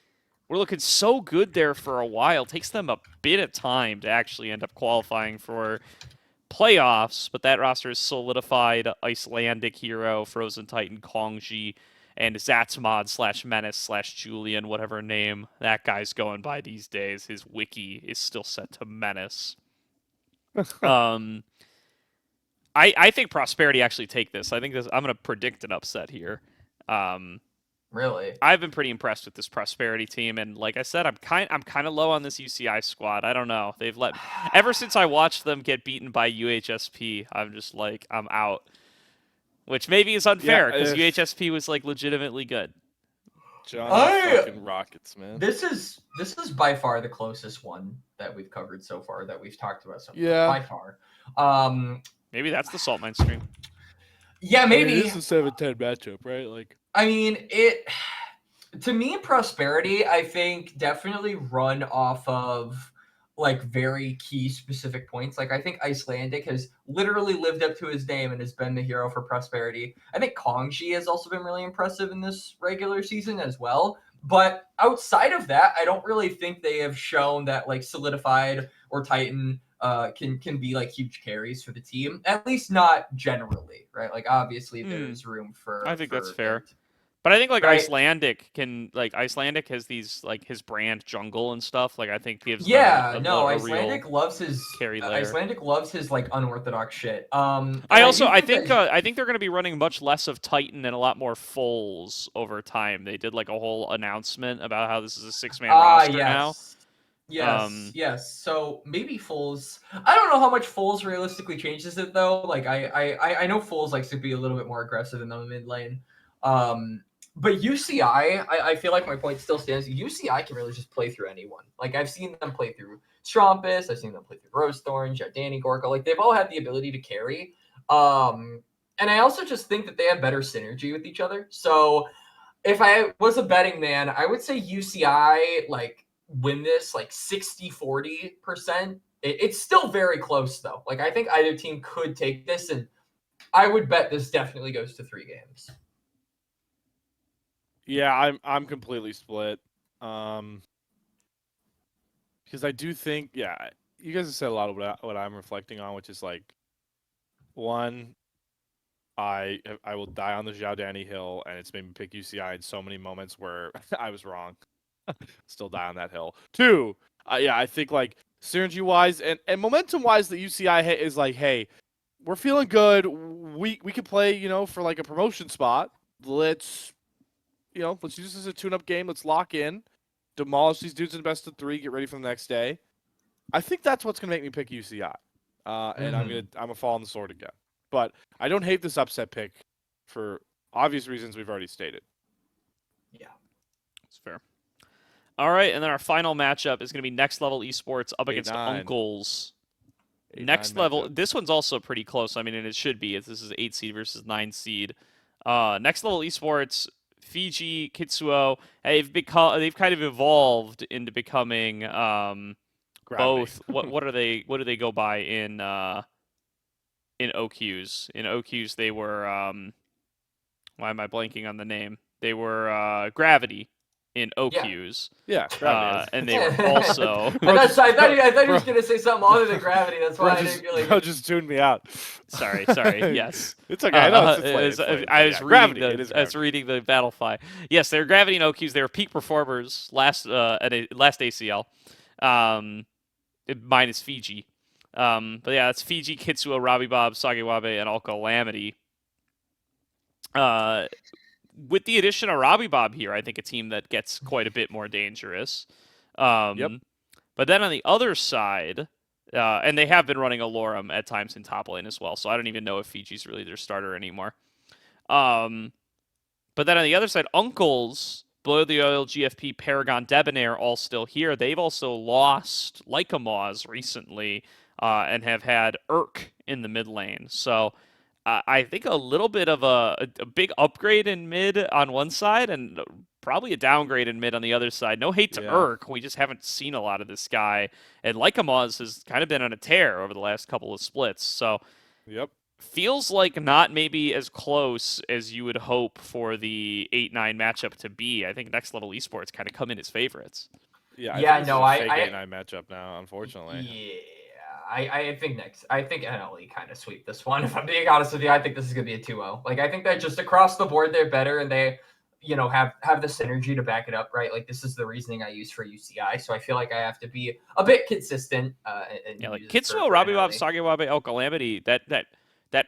we're looking so good there for a while. Takes them a bit of time to actually end up qualifying for playoffs, but that roster is solidified. Icelandic hero, Frozen Titan, Kongji, and Zatzmod / Menace / Julian, whatever name that guy's going by these days. His wiki is still set to Menace. I think Prosperity actually take this. I think I'm going to predict an upset here. Really? I've been pretty impressed with this Prosperity team, and like I said, I'm kind of low on this UCI squad. I don't know. They've ever since I watched them get beaten by UHSP, I'm just like I'm out. Which maybe is unfair because UHSP was like legitimately good. John fucking Rockets, man. This is by far the closest one that we've covered so far that we've talked about so far. Yeah. By far. Maybe that's the Salt Mine stream. Yeah, maybe. It is a 7-10 matchup, right? Like, I mean, to me, Prosperity, I think definitely run off of like very key specific points. Like I think Icelandic has literally lived up to his name and has been the hero for Prosperity. I think Kongji has also been really impressive in this regular season as well. But outside of that, I don't really think they have shown that like Solidified or Titan can be like huge carries for the team. At least not generally, right? Like obviously there's room for. I think that's fair. But I think like right? Icelandic has these like his brand jungle and stuff. Like I think gives them Yeah, no, a real carry layer. Icelandic loves his like unorthodox shit. I And I also do think that I think they're going to be running much less of Titan and a lot more Foles over time. They did like a whole announcement about how this is a 6-man roster now. Yes. So maybe Foles. I don't know how much Foles realistically changes it though. Like I know Foles likes to be a little bit more aggressive in the mid lane. But UCI, I feel like my point still stands. UCI can really just play through anyone. Like I've seen them play through Strumpus, I've seen them play through Rose Thorn, Danny Gorko. Like they've all had the ability to carry. And I also just think that they have better synergy with each other. So if I was a betting man, I would say UCI like win this like 60-40%. It's still very close though. Like I think either team could take this, and I would bet this definitely goes to 3 games. Yeah, I'm completely split. Because I do think, yeah, you guys have said a lot of what I'm reflecting on, which is like, one, I will die on the Zhao Danny hill, and it's made me pick UCI in so many moments where I was wrong. Still die on that hill. 2, yeah, I think like synergy wise and momentum wise, the UCI is like, hey, we're feeling good. We could play, for like a promotion spot. Let's use this as a tune-up game. Let's lock in, demolish these dudes in best of 3, get ready for the next day. I think that's what's gonna make me pick UCI, and I'm gonna fall on the sword again. But I don't hate this upset pick for obvious reasons we've already stated. Yeah, it's fair. All right, and then our final matchup is going to be Next Level Esports up against 8-9. Uncles. 8-9 Next Level, matchup. This one's also pretty close. I mean, and it should be. This is 8 seed versus 9 seed. Next Level Esports, Fiji, Kitsuo, they've kind of evolved into becoming both. What are they? What do they go by in OQs? In OQs, they were why am I blanking on the name? They were Gravity in OQs. Yeah, and they were also. I thought he was gonna say something other than Gravity. That's why I didn't feel like. Bro just tuned me out. Sorry. Yes, it's okay. No, it's late. I was reading the Battlefy. Yes, they're Gravity and OQs. They were peak performers last ACL, minus Fiji. But yeah, that's Fiji, Kitsuo, Robbie Bob, Sagiwabe, and Alkalamity. With the addition of Robbie Bob here, I think a team that gets quite a bit more dangerous. Yep. But then on the other side, and they have been running Alorum at times in top lane as well, so I don't even know if Fiji's really their starter anymore. But then on the other side, Uncles, Blow the Oil, GFP, Paragon, Debonair, all still here. They've also lost Lycamaz recently and have had Urk in the mid lane. So I think a little bit of a big upgrade in mid on one side and probably a downgrade in mid on the other side. No hate to Urk. We just haven't seen a lot of this guy. And Lycamaz has kind of been on a tear over the last couple of splits. So feels like not maybe as close as you would hope for the 8-9 matchup to be. I think Next Level Esports kind of come in as favorites. Yeah, I think it's a fake 8-9 matchup now, unfortunately. Yeah. I think NLE kind of sweep this one. If I'm being honest with you, I think this is going to be a 2-0. Like, I think that just across the board, they're better and they, have the synergy to back it up, right? Like, this is the reasoning I use for UCI. So I feel like I have to be a bit consistent. Like Kitsuo, Robbie Bob, Sagiwabe, El Calamity, that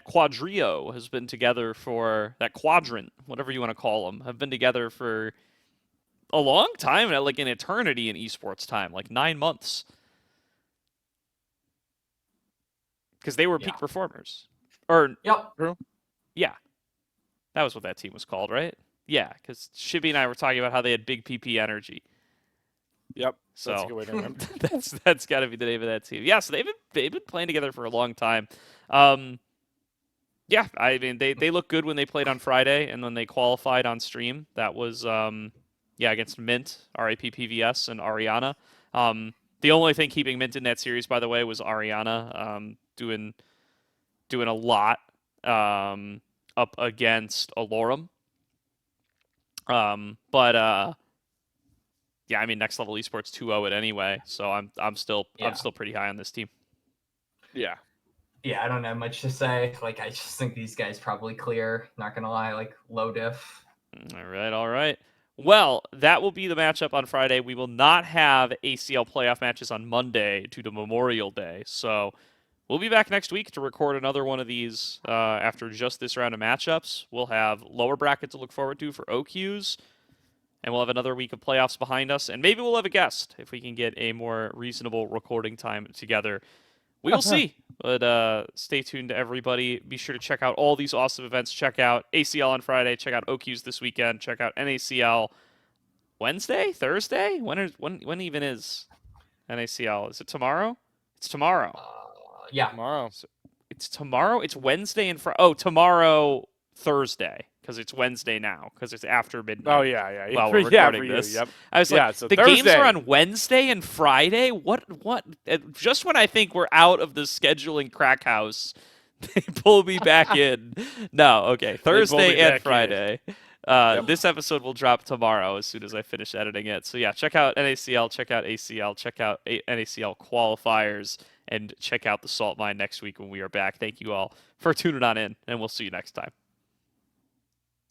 quadrio has been together for, that quadrant, whatever you want to call them, have been together for a long time, like an eternity in esports time, like 9 months. Because they were peak performers. Yeah. That was what that team was called, right? Yeah, because Shibby and I were talking about how they had big PP energy. Yep. So that's a good way to remember. that's got to be the name of that team. Yeah, so they've been playing together for a long time. Yeah, I mean they look good when they played on Friday and when they qualified on stream. That was against Mint, RAP PVS, and Ariana. The only thing keeping Mint in that series, by the way, was Ariana doing a lot up against Alorum. Yeah, I mean Next Level Esports 2-0 it anyway, so I'm still pretty high on this team. Yeah. Yeah, I don't have much to say. Like, I just think these guys probably clear. Not gonna lie, like low diff. All right. Well, that will be the matchup on Friday. We will not have ACL playoff matches on Monday due to Memorial Day. So we'll be back next week to record another one of these after just this round of matchups. We'll have lower bracket to look forward to for OQs, and we'll have another week of playoffs behind us. And maybe we'll have a guest if we can get a more reasonable recording time together. We will see. But stay tuned to everybody. Be sure to check out all these awesome events. Check out ACL on Friday. Check out OQs this weekend. Check out NACL Wednesday? Thursday? When even is NACL? Is it tomorrow? It's tomorrow. Yeah. Tomorrow. It's tomorrow? It's Wednesday and Friday. Oh, tomorrow, Thursday. Because it's Wednesday now. Because it's after midnight. Oh, yeah. While we're recording this. Yep. I was like, so the Thursday. games are on Wednesday and Friday? What? Just when I think we're out of the scheduling crack house, they pull me back in. No, okay. Thursday and Friday. This episode will drop tomorrow as soon as I finish editing it. So yeah, check out NACL, check out ACL, check out NACL Qualifiers, and check out the Salt Mine next week when we are back. Thank you all for tuning on in, and we'll see you next time.